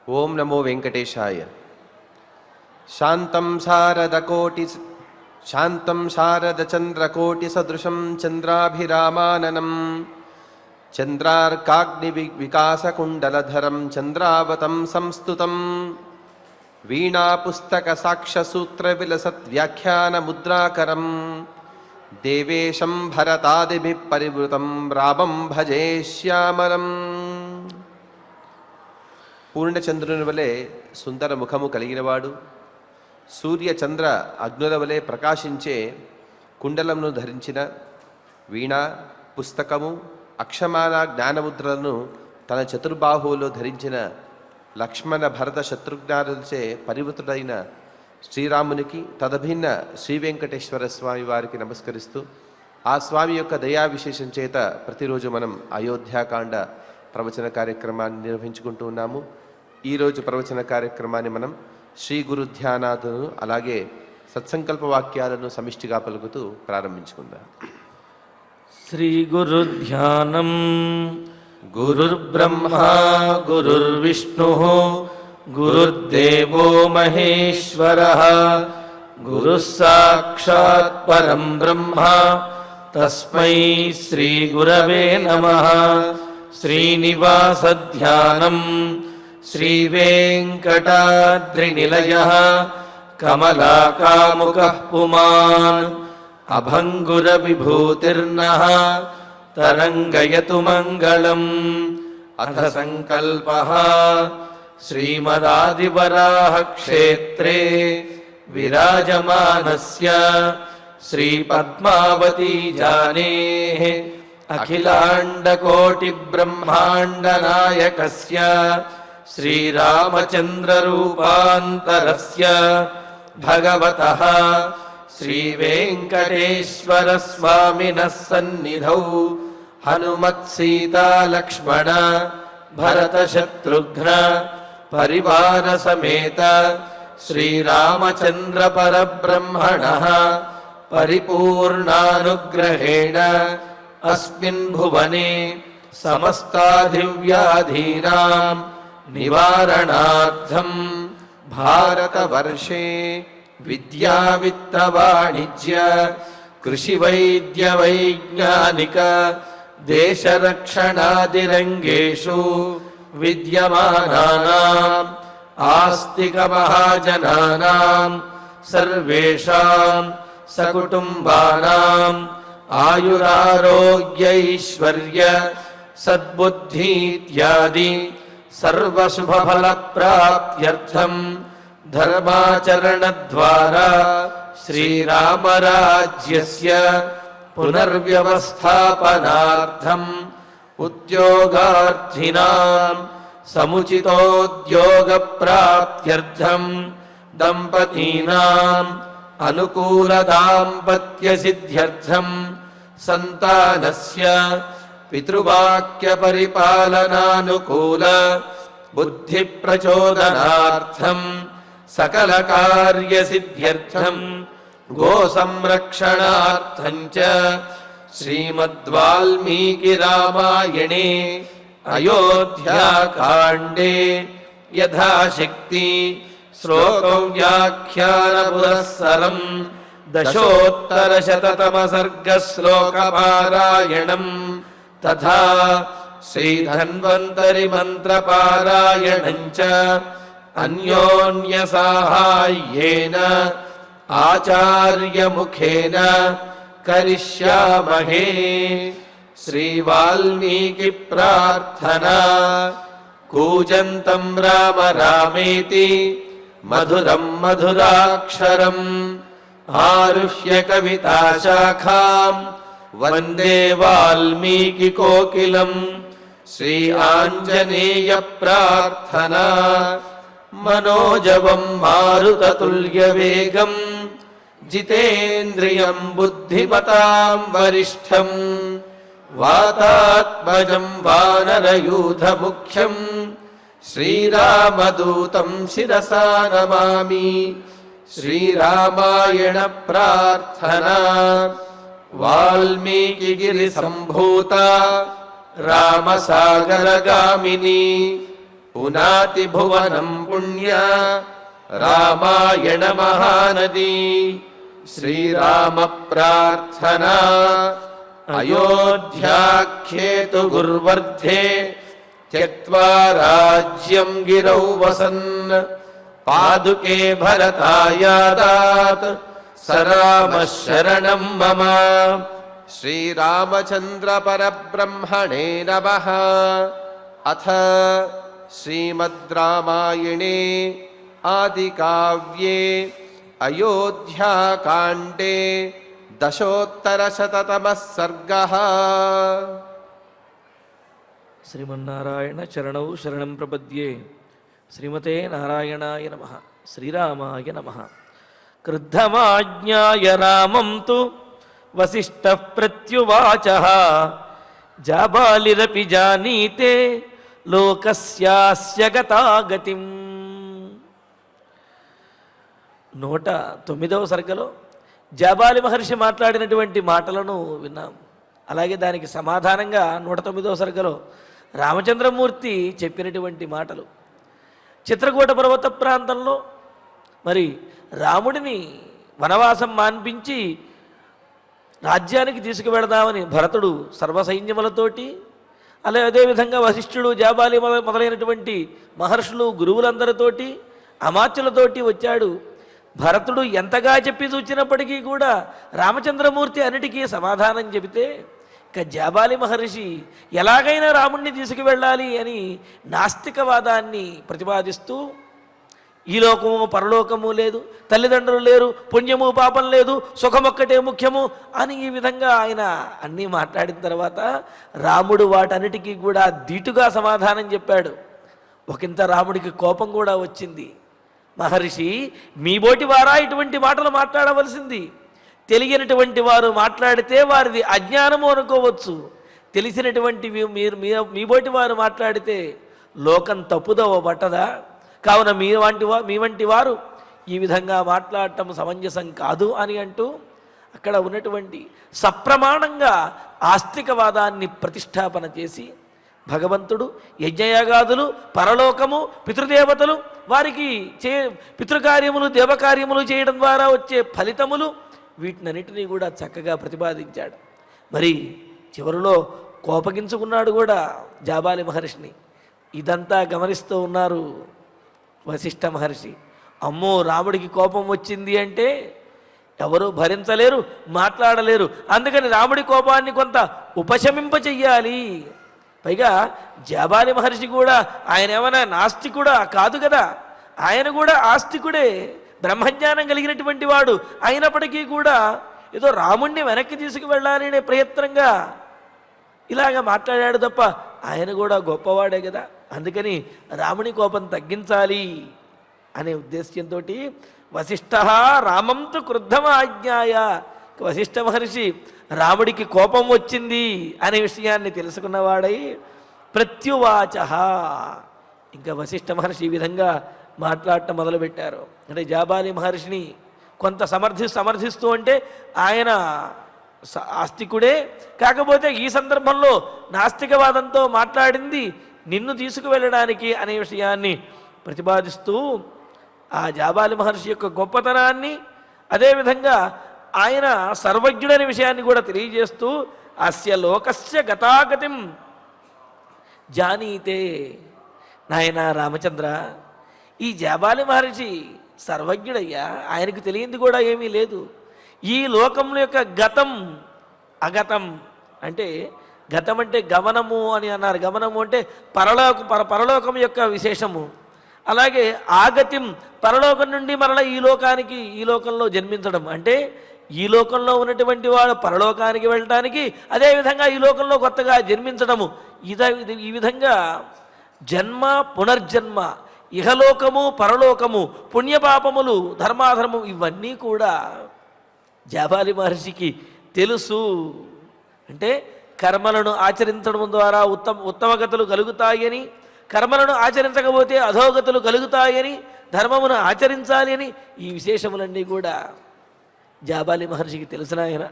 ఓం నమో వెంకటేశాయ. శాంతం శారదచంద్రకోటి సదృశం చంద్రాభిరామాననం చంద్రార్కాగ్ని వికాసకుండలధరం చంద్రావతం సంస్తుతం వీణాపుస్తక సాక్ష్యసూత్ర విలసత్ వ్యాఖ్యాన ముద్రాకరం దేవేశం భరతాదిభిః పరివృతం రామం భజే శ్యామలం. పూర్ణచంద్రుని వలె సుందర ముఖము కలిగినవాడు, సూర్య చంద్ర అగ్నుల వలె ప్రకాశించే కుండలమును ధరించిన, వీణ, పుస్తకము, అక్షమాల జ్ఞానముద్రలను తన చతుర్బాహువులో ధరించిన లక్ష్మణ భరత శత్రుఘ్నాదులచే పరివృతుడైన శ్రీరామునికి తదభిన్న శ్రీ వెంకటేశ్వర స్వామి వారికి నమస్కరిస్తూ, ఆ స్వామి యొక్క దయా విశేషం చేత ప్రతిరోజు మనం అయోధ్యాకాండ ప్రవచన కార్యక్రమాన్ని నిర్వహించుకుంటూ ఉన్నాము. ఈరోజు ప్రవచన కార్యక్రమాన్ని మనం శ్రీ గురు ధ్యానాదును అలాగే సత్సంకల్ప వాక్యాలను సమిష్టిగా పలుకుతూ ప్రారంభించుకుందాం. శ్రీ గురు ధ్యానం. గురుర్బ్రహ్మా గురుర్విష్ణుః గురుర్దేవో మహేశ్వరః గురుః సాక్షాత్ పరం బ్రహ్మ తస్మై శ్రీ గురవే నమః. శ్రీనివాస ధ్యానం. శ్రీ వెంకటాద్రినిలయః కమలాకాముకః పుమాన్ అభంగుర విభూతిర్నః తరంగయతు మంగళం. అథ సంకల్పః. శ్రీమదాదివరాహ క్షేత్రే విరాజమానస్య శ్రీ పద్మావతీ జానేః అఖిలాండకోటి బ్రహ్మాండ నాయకస్య శ్రీరామచంద్ర రూపాంతరస్య భగవతః శ్రీ వెంకటేశ్వర స్వామినః సన్నిధౌ హనుమత్ సీతా లక్ష్మణ భరత శత్రుఘ్న పరివార సమేత శ్రీరామచంద్ర పరబ్రహ్మణః పరిపూర్ణానుగ్రహేణ అస్మిన్ భువనే సమస్తాధివ్యాధీనాం నివారణార్థం భారతవర్షే విద్యా విత్త వాణిజ్య కృషి వైద్య వైజ్ఞానిక దేశరక్షణాదిరంగేషు విద్యమానానాం ఆస్తిక మహాజనానాం సర్వేషాం సకుటుంబానాం ఆయురారోగ్యైశ్వర్య సద్బుద్ధీత్యాది సర్వశుభఫలప్రాప్త్యర్థం ధర్మాచరణద్వారా శ్రీరామరాజ్యస్య పునర్వ్యవస్థాపనార్థం ఉద్యోగార్థినాం సముచితోద్యోగప్రాప్త్యర్థం దంపతీనాం అనుకూల దాంపత్య సిద్ధ్యర్థం సంతానస్య పితృవాక్య పరిపాలనానుకూల బుద్ధి ప్రచోదనార్థం సకల కార్య సిద్ధ్యర్థం గో సంరక్షణార్థం చ శ్రీమద్వాల్మీకి రామాయణే అయోధ్యాకాండే యథాశక్తి శ్లోకవ్యాఖ్యాన పురస్సరం దశోత్తరశతతమసర్గశ్లోకపారాయణం తథా శ్రీధన్వంతరి మంత్రపారాయణం చ అన్యోన్యసాహాయ్యేన ఆచార్యముఖేన కరిష్యామహే. శ్రీవాల్మీకి ప్రార్థనా. కూజంతం రామ రామేతి మధురం మధురాక్షరం ఆరుహ్య కవితాశాఖాం వందే వాల్మీకి కోకిలం. శ్రీ ఆంజనేయ ప్రార్థనా. మనోజవం మారుతతుల్యవేగం జితేంద్రియం బుద్ధిమతాం వరిష్టం వాతాత్మజం వానరయూథముఖ్యం శ్రీరామదూతం శిరసా నమామి. శ్రీరామాయణ ప్రార్థనా. వాల్మీకిగిరి సంభూత రామసాగరగామిని పునాతి భువనం పుణ్య రామాయణ మహానది శ్రీరామ ప్రార్థనా అయోధ్యాఖ్యేతు గుర్వర్ధే త్యక్త్వా రాజ్యం గిరౌ వసన్ పాదుకే భరతాయాదాత్ సరామ శరణం మమ. శ్రీరామచంద్ర పరబ్రహ్మణే నమః. అథ శ్రీమద్ రామాయణే ఆదికావ్యే అయోధ్యాకాండే దశోత్తరశతతమః సర్గః. శ్రీమన్నారాయణ చరణౌ శరణం ప్రపద్యే. శ్రీమతే నారాయణాయ నమః. శ్రీరామాయ నమః. క్రుద్ధమాజ్ఞాయ రామం తు వసిష్ఠః ప్రత్యువాచః జాబాలిరపి జానీతే లోకస్యాస్య గతాగతిం. 109వ సర్గలో జాబాలి మహర్షి మాట్లాడినటువంటి మాటలను విన్నాం. అలాగే దానికి సమాధానంగా 109వ సర్గలో రామచంద్రమూర్తి చెప్పినటువంటి మాటలు. చిత్రకూట పర్వత ప్రాంతంలో మరి రాముడిని వనవాసం మాన్పించి రాజ్యానికి తీసుకువెళదామని భరతుడు సర్వసైన్యములతోటి, అలాగే అదేవిధంగా వశిష్ఠుడు, జాబాలి మొదలైనటువంటి మహర్షులు, గురువులందరితోటి, అమాత్యులతోటి వచ్చాడు. భరతుడు ఎంతగా చెప్పి చూచినప్పటికీ కూడా రామచంద్రమూర్తి అన్నిటికీ సమాధానం చెబితే ఇక జాబాలి మహర్షి ఎలాగైనా రాముణ్ణి తీసుకువెళ్ళాలి అని నాస్తికవాదాన్ని ప్రతిపాదిస్తూ ఈ లోకము పరలోకము లేదు, తల్లిదండ్రులు లేరు, పుణ్యము పాపం లేదు, సుఖమొక్కటే ముఖ్యము అని ఈ విధంగా ఆయన అన్నీ మాట్లాడిన తర్వాత రాముడు వాటన్నిటికీ కూడా ధీటుగా సమాధానం చెప్పాడు. ఒకంత రాముడికి కోపం కూడా వచ్చింది. మహర్షి, మీ బోటి వారా ఇటువంటి మాటలు మాట్లాడవలసింది? తెలియనటువంటి వారు మాట్లాడితే వారిది అజ్ఞానము అనుకోవచ్చు. తెలిసినటువంటి మీ బోటి వారు మాట్లాడితే లోకం తప్పుదవ పట్టదా? కావున మీ వంటి వారు ఈ విధంగా మాట్లాడటం సమంజసం కాదు అని అంటూ అక్కడ ఉన్నటువంటి సప్రమాణంగా ఆస్తికవాదాన్ని ప్రతిష్టాపన చేసి భగవంతుడు యజ్ఞయాగాదులు, పరలోకము, పితృదేవతలు, వారికి పితృకార్యములు, దేవకార్యములు చేయడం ద్వారా వచ్చే ఫలితములు, వీటినన్నిటినీ కూడా చక్కగా ప్రతిపాదించాడు. మరి చివరిలో కోపగించుకున్నాడు కూడా జాబాలి మహర్షిని. ఇదంతా గమనిస్తూ ఉన్నారు వశిష్ఠ మహర్షి. అమ్మో, రాముడికి కోపం వచ్చింది అంటే ఎవరు భరించలేరు, మాట్లాడలేరు. అందుకని రాముడి కోపాన్ని కొంత ఉపశమింప చెయ్యాలి. పైగా జాబాలి మహర్షి కూడా ఆయన ఏమైనా నాస్తికుడా కాదు కదా, ఆయన కూడా ఆస్తికుడే, బ్రహ్మజ్ఞానం కలిగినటువంటి వాడు. అయినప్పటికీ కూడా ఏదో రాముణ్ణి వెనక్కి తీసుకువెళ్ళాలి అనే ప్రయత్నంగా ఇలాగ మాట్లాడాడు తప్ప ఆయన కూడా గొప్పవాడే కదా. అందుకని రాముని కోపం తగ్గించాలి అనే ఉద్దేశ్యంతో వశిష్ఠ రామంతు క్రుద్ధమాజ్ఞాయ. వశిష్ఠ మహర్షి రాముడికి కోపం వచ్చింది అనే విషయాన్ని తెలుసుకున్నవాడై ప్రత్యువాచ. ఇంకా వశిష్ఠ మహర్షి ఈ విధంగా మాట్లాడటం మొదలుపెట్టారు. అంటే జాబాలి మహర్షిని కొంత సమర్థిస్తూ అంటే ఆయన ఆస్తికుడే, కాకపోతే ఈ సందర్భంలో నాస్తికవాదంతో మాట్లాడింది నిన్ను తీసుకువెళ్ళడానికి అనే విషయాన్ని ప్రతిపాదిస్తూ ఆ జాబాలి మహర్షి యొక్క గొప్పతనాన్ని, అదేవిధంగా ఆయన సర్వజ్ఞుడనే విషయాన్ని కూడా తెలియజేస్తూ అస్య లోకస్య గతాగతిం జానీతే. నాయన రామచంద్ర, ఈ జాబాలి మహర్షి సర్వజ్ఞుడయ్యా, ఆయనకు తెలియంది కూడా ఏమీ లేదు. ఈ లోకముల యొక్క గతం అగతం అంటే, గతం అంటే గమనము అని అన్నారు. గమనము అంటే పరలోకం యొక్క విశేషము. అలాగే ఆగతిం, పరలోకం నుండి మరలా ఈ లోకంలో జన్మించడం అంటే ఈ లోకంలో ఉన్నటువంటి వాడు పరలోకానికి వెళ్ళటానికి, అదేవిధంగా ఈ లోకంలో కొత్తగా జన్మించడము. ఈ విధంగా జన్మ పునర్జన్మ, ఇహలోకము పరలోకము, పుణ్యపాపములు, ధర్మాధర్మం, ఇవన్నీ కూడా జాబాలి మహర్షికి తెలుసు. అంటే కర్మలను ఆచరించడం ద్వారా ఉత్తమగతులు కలుగుతాయని, కర్మలను ఆచరించకపోతే అధోగతులు కలుగుతాయని, ధర్మమును ఆచరించాలి అని ఈ విశేషములన్నీ కూడా జాబాలి మహర్షికి తెలిసిన ఆయన.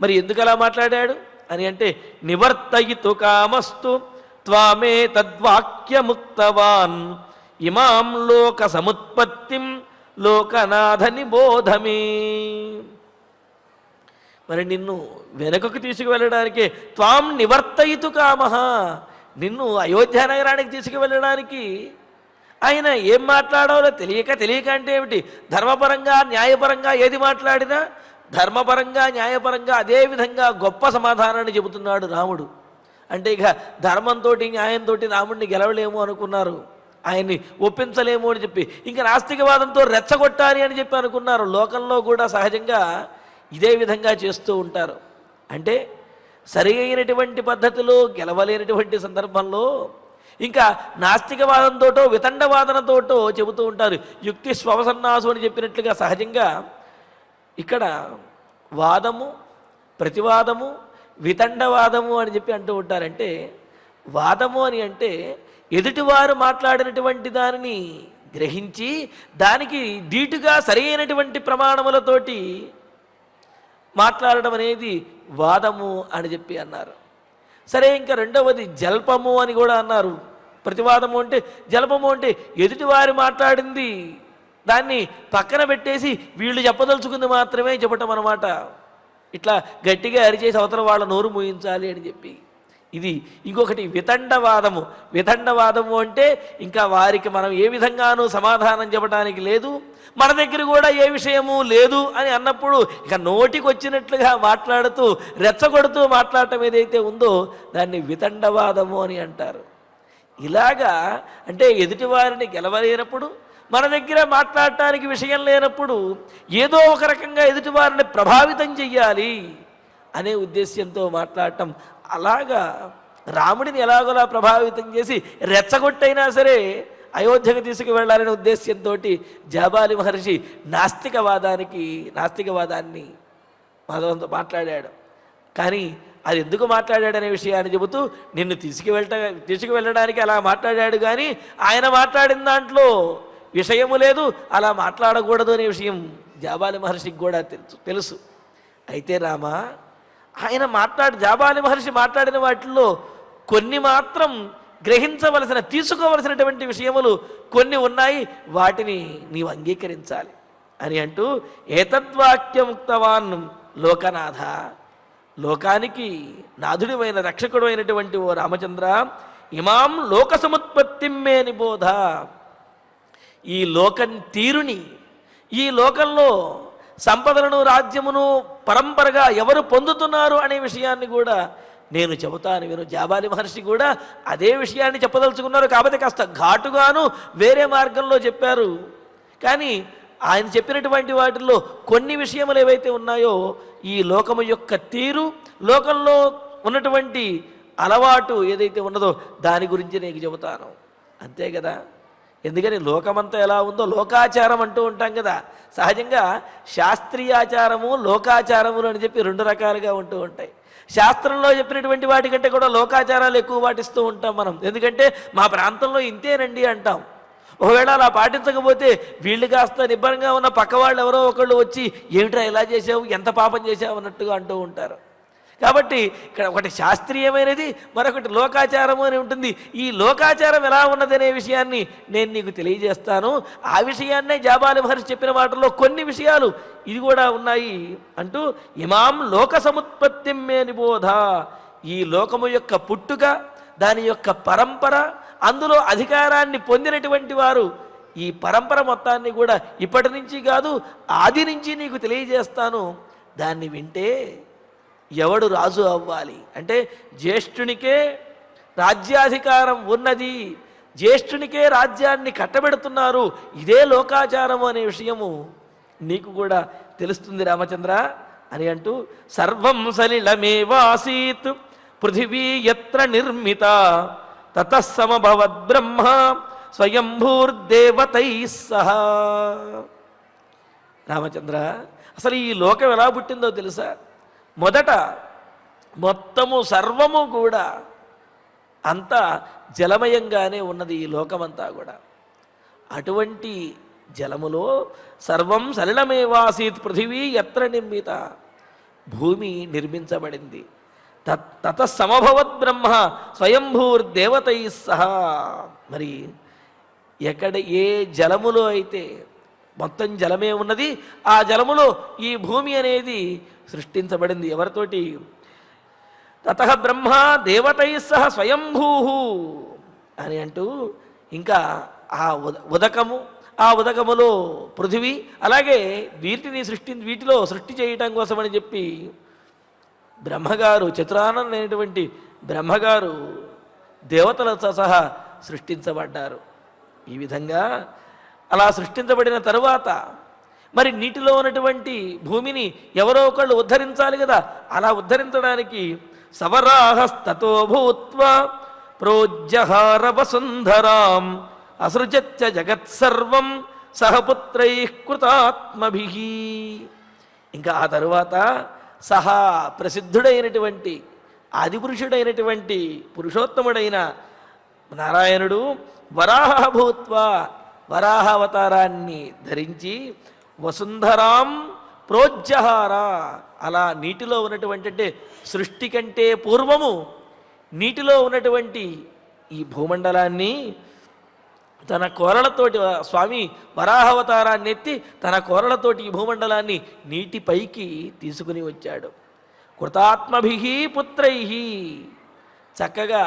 మరి ఎందుకు అలా మాట్లాడాడు అని అంటే, నివర్తయితు కామస్తు త్వామే తద్వాక్యముక్తవాన్ ఇమాం లోక సముత్పత్తిం లోకనాథ నిబోధమే. మరి నిన్ను వెనుకకు తీసుకువెళ్ళడానికే త్వాం నివర్తయితు కామః, నిన్ను అయోధ్య నగరానికి తీసుకువెళ్ళడానికి ఆయన ఏం మాట్లాడాలో తెలియక అంటే ఏమిటి, ధర్మపరంగా న్యాయపరంగా ఏది మాట్లాడినా ధర్మపరంగా న్యాయపరంగా అదే విధంగా గొప్ప సమాధానాన్ని చెబుతున్నాడు రాముడు. అంటే ఇక ధర్మంతో న్యాయంతో రాముడిని గెలవలేము అనుకున్నారు, ఆయన్ని ఒప్పించలేము అని చెప్పి ఇంకా నాస్తికవాదంతో రెచ్చగొట్టాలి అని చెప్పి అనుకున్నారు. లోకంలో కూడా సహజంగా ఇదే విధంగా చేస్తూ ఉంటారు. అంటే సరి అయినటువంటి పద్ధతిలో గెలవలేనటువంటి సందర్భంలో ఇంకా నాస్తికవాదంతోటో వితండవాదనతోటో చెబుతూ ఉంటారు. యుక్తి స్వసన్నాసు అని చెప్పినట్లుగా సహజంగా ఇక్కడ వాదము, ప్రతివాదము, వితండవాదము అని చెప్పి అంటూ ఉంటారంటే, వాదము అని అంటే ఎదుటివారు మాట్లాడినటువంటి దానిని గ్రహించి దానికి ధీటుగా సరి అయినటువంటి ప్రమాణములతోటి మాట్లాడడం అనేది వాదము అని చెప్పి అన్నారు. సరే, ఇంకా రెండవది జల్పము అని కూడా అన్నారు. ప్రతివాదము అంటే జల్పము అంటే ఎదుటివారి మాట్లాడింది దాన్ని పక్కన పెట్టేసి వీళ్ళు చెప్పదలుచుకుంది మాత్రమే చెప్పటం అన్నమాట. ఇట్లా గట్టిగా అరిచేసి అవతల వాళ్ళ నోరు మూయించాలి అని చెప్పి. ఇది ఇంకొకటి వితండవాదము. వితండవాదము అంటే ఇంకా వారికి మనం ఏ విధంగానూ సమాధానం చెప్పడానికి లేదు, మన దగ్గర కూడా ఏ విషయము లేదు అని అన్నప్పుడు ఇక నోటికి వచ్చినట్లుగా మాట్లాడుతూ రెచ్చగొడుతూ మాట్లాడటం ఏదైతే ఉందో దాన్ని వితండవాదము అని అంటారు. ఇలాగా అంటే ఎదుటివారిని గెలవలేనప్పుడు, మన దగ్గర మాట్లాడటానికి విషయం లేనప్పుడు ఏదో ఒక రకంగా ఎదుటివారిని ప్రభావితం చెయ్యాలి అనే ఉద్దేశ్యంతో మాట్లాడటం. అలాగా రాముడిని ఎలాగోలా ప్రభావితం చేసి రెచ్చగొట్టైనా సరే అయోధ్యకు తీసుకువెళ్ళాలనే ఉద్దేశ్యంతో జాబాలి మహర్షి నాస్తికవాదాన్ని మాధవంతో మాట్లాడాడు. కానీ అది ఎందుకు మాట్లాడాడనే విషయాన్ని చెబుతూ నిన్ను తీసుకువెళ్ళడానికి అలా మాట్లాడాడు, కానీ ఆయన మాట్లాడిన దాంట్లో విషయము లేదు, అలా మాట్లాడకూడదు అనే విషయం జాబాలి మహర్షికి కూడా తెలుసు. అయితే రామా, జాబాలి మహర్షి మాట్లాడిన వాటిల్లో కొన్ని మాత్రం తీసుకోవలసినటువంటి విషయములు కొన్ని ఉన్నాయి, వాటిని నీవు అంగీకరించాలి అని అంటూ ఏతద్వాక్యముక్తవాన్ లోకనాథ, లోకానికి నాథుడివైన రక్షకుడు అయినటువంటి ఓ రామచంద్ర, ఇమాం లోక సముత్పత్తిం మే నిబోధ, ఈ లోకం తీరుని, ఈ లోకంలో సంపదలను రాజ్యమును పరంపరగా ఎవరు పొందుతున్నారు అనే విషయాన్ని కూడా నేను చెబుతాను విను. జాబాలి మహర్షి కూడా అదే విషయాన్ని చెప్పదలుచుకున్నారు, కాబట్టి కాస్త ఘాటుగాను వేరే మార్గంలో చెప్పారు. కానీ ఆయన చెప్పినటువంటి వాటిల్లో కొన్ని విషయములు ఏవైతే ఉన్నాయో ఈ లోకము యొక్క తీరు, లోకంలో ఉన్నటువంటి అలవాటు ఏదైతే ఉన్నదో దాని గురించి నేను చెబుతాను. అంతే కదా, ఎందుకని లోకమంతా ఎలా ఉందో లోకాచారం అంటూ ఉంటాం కదా. సహజంగా శాస్త్రీయాచారము లోకాచారములు అని చెప్పి రెండు రకాలుగా ఉంటూ ఉంటాయి. శాస్త్రంలో చెప్పినటువంటి వాటికంటే కూడా లోకాచారాలు ఎక్కువ పాటిస్తూ ఉంటాం మనం. ఎందుకంటే మా ప్రాంతంలో ఇంతేనండి అంటాం. ఒకవేళ అలా పాటించకపోతే వీళ్ళు కాస్త నిబ్బరంగా ఉన్న పక్క వాళ్ళు ఎవరో ఒకళ్ళు వచ్చి ఏమిట్రా ఇలా చేసావు, ఎంత పాపం చేసావు అన్నట్టుగా అంటూ ఉంటారు. కాబట్టి ఇక్కడ ఒకటి శాస్త్రీయమైనది, మరొకటి లోకాచారము అని ఉంటుంది. ఈ లోకాచారం ఎలా ఉన్నదనే విషయాన్ని నేను నీకు తెలియజేస్తాను. ఆ విషయాన్నే జాబాలి మహర్షి చెప్పిన మాటల్లో కొన్ని విషయాలు ఇది కూడా ఉన్నాయి అంటూ ఇమాం లోక సముత్పత్తిం మే నిబోధ, ఈ లోకము యొక్క పుట్టుక, దాని యొక్క పరంపర, అందులో అధికారాన్ని పొందినటువంటి వారు ఈ పరంపర మొత్తాన్ని కూడా ఇప్పటి నుంచి కాదు ఆది నుంచి నీకు తెలియజేస్తాను. దాన్ని వింటే ఎవడు రాజు అవ్వాలి అంటే జ్యేష్ఠునికే రాజ్యాధికారం ఉన్నది, జ్యేష్ఠునికే రాజ్యాన్ని కట్టబెడుతున్నారు, ఇదే లోకాచారము అనే విషయము నీకు కూడా తెలుస్తుంది రామచంద్ర అని అంటూ సర్వం సలిలమేవాసీత్ పృథివీ యత్ర నిర్మిత తతః సమభవద్ బ్రహ్మ స్వయంభూర్దేవతైః సహా. రామచంద్ర, అసలు ఈ లోకం ఎలా పుట్టిందో తెలుసా? మొదట మొత్తము సర్వము కూడా అంతా జలమయంగానే ఉన్నది ఈ లోకమంతా కూడా. అటువంటి జలములో సర్వం సలిలమేవాసీత్ పృథివీ యత్ర నిర్మిత, భూమి నిర్మించబడింది. తత సమభవత్ బ్రహ్మ స్వయంభూర్దేవతై సహా. మరి ఎక్కడ ఏ జలములో అయితే మొత్తం జలమే ఉన్నది, ఆ జలములో ఈ భూమి అనేది సృష్టించబడింది. ఎవరితోటి? తతః బ్రహ్మ దేవతై సహ స్వయంభూ అని అంటూ, ఇంకా ఆ ఉదకము, ఆ ఉదకములో పృథివీ, అలాగే వీటిలో సృష్టి చేయటం కోసమని చెప్పి బ్రహ్మగారు, చతురానైనటువంటి బ్రహ్మగారు దేవతలతో సహా సృష్టించబడ్డారు. ఈ విధంగా అలా సృష్టించబడిన తరువాత మరి నీటిలో ఉన్నటువంటి భూమిని ఎవరో ఒకళ్ళు ఉద్ధరించాలి కదా. అలా ఉద్ధరించడానికి సవరాహస్తతో భూత్వా ప్రోజ్జహార వసుంధరాం అసృజత్య జగత్సర్వం సహపుత్రై కృతాత్మభిః. ఇంకా ఆ తరువాత సహా ప్రసిద్ధుడైనటువంటి ఆదిపురుషుడైనటువంటి పురుషోత్తముడైన నారాయణుడు వరాహ భూత్వా, వరాహ అవతారాన్ని ధరించి వసుంధరాం ప్రోజ్జహార, అలా నీటిలో ఉన్నటువంటి, అంటే సృష్టి కంటే పూర్వము నీటిలో ఉన్నటువంటి ఈ భూమండలాన్ని తన కోరలతోటి, స్వామి వరాహావతారాన్ని ఎత్తి తన కోరలతోటి ఈ భూమండలాన్ని నీటిపైకి తీసుకుని వచ్చాడు. కృతాత్మభిః పుత్రైః, చక్కగా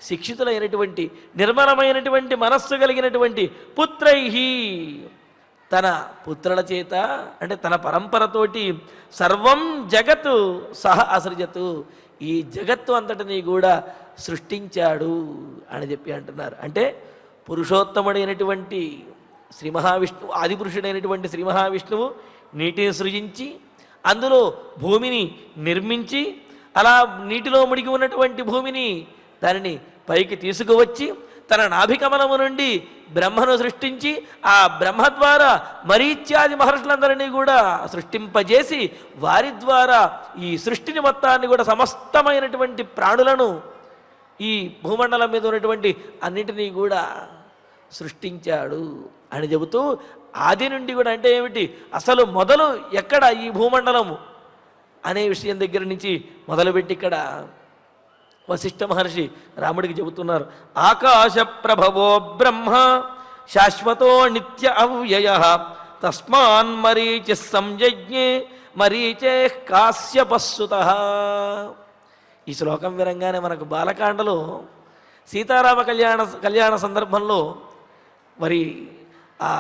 శిక్షితులైనటువంటి నిర్మలమైనటువంటి మనస్సు కలిగినటువంటి పుత్రైః, తన పుత్రుల చేత, అంటే తన పరంపరతోటి సర్వం జగత్తు సహ అసృజతు, ఈ జగత్తు అంతటినీ కూడా సృష్టించాడు అని చెప్పి అంటున్నారు. అంటే పురుషోత్తముడైనటువంటి శ్రీ మహావిష్ణువు, ఆదిపురుషుడైనటువంటి శ్రీ మహావిష్ణువు నీటిని సృజించి అందులో భూమిని నిర్మించి, అలా నీటిలో మునిగి ఉన్నటువంటి భూమిని దానిని పైకి తీసుకువచ్చి తన నాభికమలము నుండి బ్రహ్మను సృష్టించి, ఆ బ్రహ్మ ద్వారా మరీచ్యాది మహర్షులందరినీ కూడా సృష్టింపజేసి వారి ద్వారా ఈ సృష్టిని మొత్తాన్ని కూడా సమస్తమైనటువంటి ప్రాణులను, ఈ భూమండలం మీద ఉన్నటువంటి అన్నిటినీ కూడా సృష్టించాడు అని చెబుతూ, ఆది నుండి కూడా అంటే ఏమిటి, అసలు మొదలు ఎక్కడ ఈ భూమండలము అనే విషయం దగ్గర నుంచి మొదలుపెట్టి ఇక్కడ వశిష్ఠ మహర్షి రాముడికి చెబుతున్నారు. ఆకాశ ప్రభవో బ్రహ్మ శాశ్వతో నిత్య అవ్యయః తస్మాన్ మరీచి సంయజ్ఞే మరీచే కాశ్యపస్సుతః. ఈ శ్లోకం వినంగానే మనకు బాలకాండలో సీతారామ కళ్యాణ సందర్భంలో మరి ఆ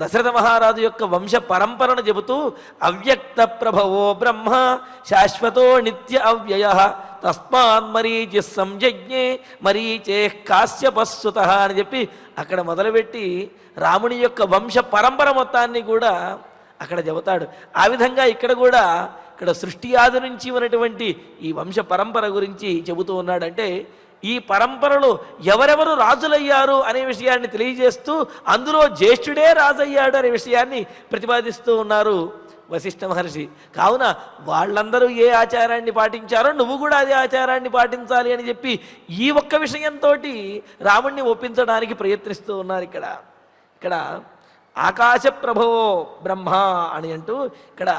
దశరథ మహారాజు యొక్క వంశ పరంపరను చెబుతూ అవ్యక్త ప్రభవో బ్రహ్మ శాశ్వతో నిత్య అవ్యయః తస్మాత్ మరీచి సంయజ్ఞే మరీచే కాశ్యపస్సుతః అని చెప్పి అక్కడ మొదలుపెట్టి రాముని యొక్క వంశ పరంపర మొత్తాన్ని కూడా అక్కడ చెబుతాడు. ఆ విధంగా ఇక్కడ కూడా ఇక్కడ సృష్టి ఆది నుంచి ఉన్నటువంటి ఈ వంశ పరంపర గురించి చెబుతూ ఉన్నాడంటే, ఈ పరంపరలో ఎవరెవరు రాజులయ్యారు అనే విషయాన్ని తెలియజేస్తూ అందులో జ్యేష్ఠుడే రాజయ్యాడు అనే విషయాన్ని ప్రతిపాదిస్తూ ఉన్నారు వశిష్ఠ మహర్షి. కావున వాళ్ళందరూ ఏ ఆచారాన్ని పాటించారో నువ్వు కూడా అదే ఆచారాన్ని పాటించాలి అని చెప్పి ఈ ఒక్క విషయంతో రాముణ్ణి ఒప్పించడానికి ప్రయత్నిస్తూ ఉన్నారు. ఇక్కడ ఆకాశ ప్రభవో బ్రహ్మ అని అంటూ, ఇక్కడ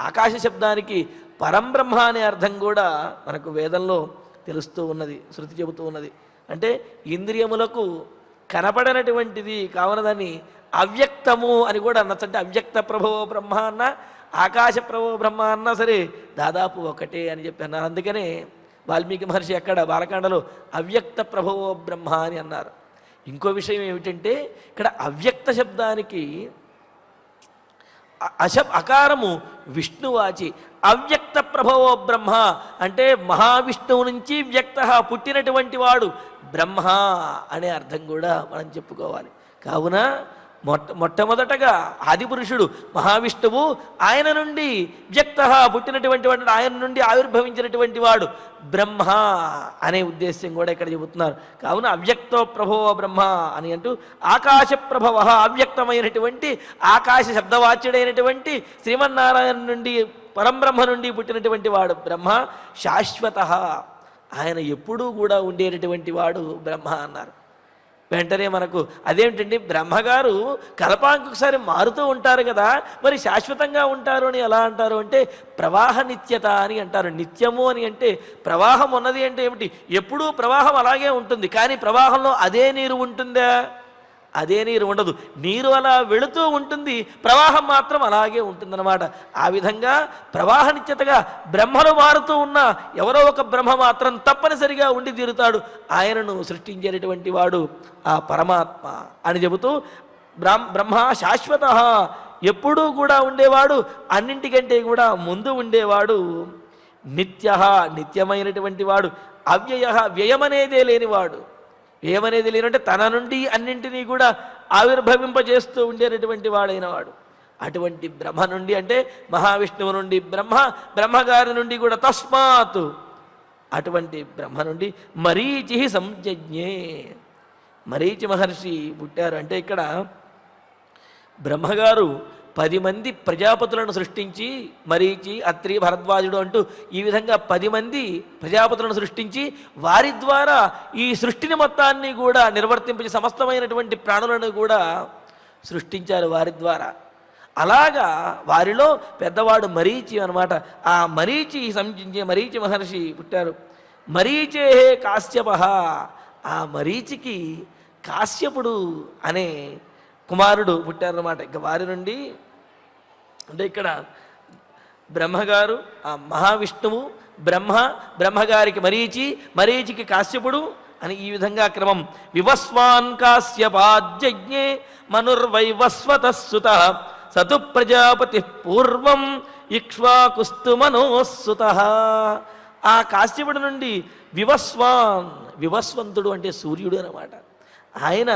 ఆకాశ శబ్దానికి పరంబ్రహ్మ అనే అర్థం కూడా మనకు వేదంలో తెలుస్తూ ఉన్నది, శృతి చెబుతూ ఉన్నది. అంటే ఇంద్రియములకు కనపడనటువంటిది కావున దాన్ని అవ్యక్తము అని కూడా అనొచ్చు. అంటే అవ్యక్త ప్రభవో బ్రహ్మ అన్న, ఆకాశ ప్రభవో బ్రహ్మ అన్నా సరే దాదాపు ఒకటే అని చెప్పి అన్నారు. అందుకనే వాల్మీకి మహర్షి అక్కడ బాలకాండలో అవ్యక్త ప్రభవో బ్రహ్మ అని అన్నారు. ఇంకో విషయం ఏమిటంటే, ఇక్కడ అవ్యక్త శబ్దానికి అకారము విష్ణువాచి, అవ్యక్త ప్రభవో బ్రహ్మ అంటే మహావిష్ణువు నుంచి వ్యక్త పుట్టినటువంటి వాడు బ్రహ్మ అనే అర్థం కూడా మనం చెప్పుకోవాలి. కావున మొట్టమొదటగా ఆదిపురుషుడు మహావిష్ణువు, ఆయన నుండి వ్యక్త పుట్టినటువంటి వాడు, ఆయన నుండి ఆవిర్భవించినటువంటి వాడు బ్రహ్మ అనే ఉద్దేశ్యం కూడా ఇక్కడ చెబుతున్నారు. కావున అవ్యక్తో ప్రభవో బ్రహ్మ అని అంటూ ఆకాశ ప్రభవ, అవ్యక్తమైనటువంటి ఆకాశ శబ్దవాచ్యుడైనటువంటి శ్రీమన్నారాయణ నుండి పరంబ్రహ్మ నుండి పుట్టినటువంటి వాడు బ్రహ్మ, శాశ్వత ఆయన ఎప్పుడూ కూడా ఉండేటటువంటి వాడు బ్రహ్మ అన్నారు. వెంటనే మనకు అదేమిటండి బ్రహ్మగారు కల్పానికి ఒకసారి మారుతూ ఉంటారు కదా, మరి శాశ్వతంగా ఉంటారు అని ఎలా అంటారు అంటే ప్రవాహ నిత్యత అని అంటారు. నిత్యము అని అంటే ప్రవాహం ఉన్నది అంటే ఏమిటి, ఎప్పుడూ ప్రవాహం అలాగే ఉంటుంది, కానీ ప్రవాహంలో అదే నీరు ఉంటుందా, అదే నీరు ఉండదు. నీరు అలా వెళుతూ ఉంటుంది, ప్రవాహం మాత్రం అలాగే ఉంటుందన్నమాట. ఆ విధంగా ప్రవాహ నిత్యతగా బ్రహ్మలు మారుతూ ఉన్న ఎవరో ఒక బ్రహ్మ మాత్రం తప్పనిసరిగా ఉండి తీరుతాడు. ఆయనను సృష్టించేటటువంటి వాడు ఆ పరమాత్మ అని చెబుతూ బ్రహ్మ శాశ్వత, ఎప్పుడూ కూడా ఉండేవాడు, అన్నింటికంటే కూడా ముందు ఉండేవాడు, నిత్య నిత్యమైనటువంటి వాడు, అవ్యయ వ్యయమనేదే లేనివాడు. ఏమనేది లేనంటే తన నుండి అన్నింటినీ కూడా ఆవిర్భవింపజేస్తూ ఉండేటటువంటి వాడైన వాడు. అటువంటి బ్రహ్మ నుండి అంటే మహావిష్ణువు నుండి బ్రహ్మగారి నుండి కూడా తస్మాత్, అటువంటి బ్రహ్మ నుండి మరీచి సంజ్ఞే, మరీచి మహర్షి పుట్టారు. అంటే ఇక్కడ బ్రహ్మగారు 10 మంది ప్రజాపతులను సృష్టించి, మరీచి, అత్రి, భరద్వాజుడు అంటూ ఈ విధంగా 10 మంది ప్రజాపతులను సృష్టించి వారి ద్వారా ఈ సృష్టిని మొత్తాన్ని కూడా నిర్వర్తించి సమస్తమైనటువంటి ప్రాణులను కూడా సృష్టించారు వారి ద్వారా. అలాగా వారిలో పెద్దవాడు మరీచి అన్నమాట. ఆ మరీచి సంచించే మరీచి మహర్షి పుట్టారు. మరీచే కాశ్యప, ఆ మరీచికి కాశ్యపుడు అనే కుమారుడు పుట్టారన్నమాట. ఇక వారి నుండి అంటే ఇక్కడ బ్రహ్మగారు ఆ మహావిష్ణువు, బ్రహ్మగారికి మరీచికి కాశ్యపుడు అని ఈ విధంగా క్రమం. వివస్వాన్ కాశ్యపాజ్ఞే మనుర్వైవస్వతః సతు ప్రజాపతి పూర్వం ఇక్ష్వాకుస్తు మనోస్సుత. ఆ కాశ్యపుడు నుండి వివస్వంతుడు అంటే సూర్యుడు అన్నమాట. ఆయన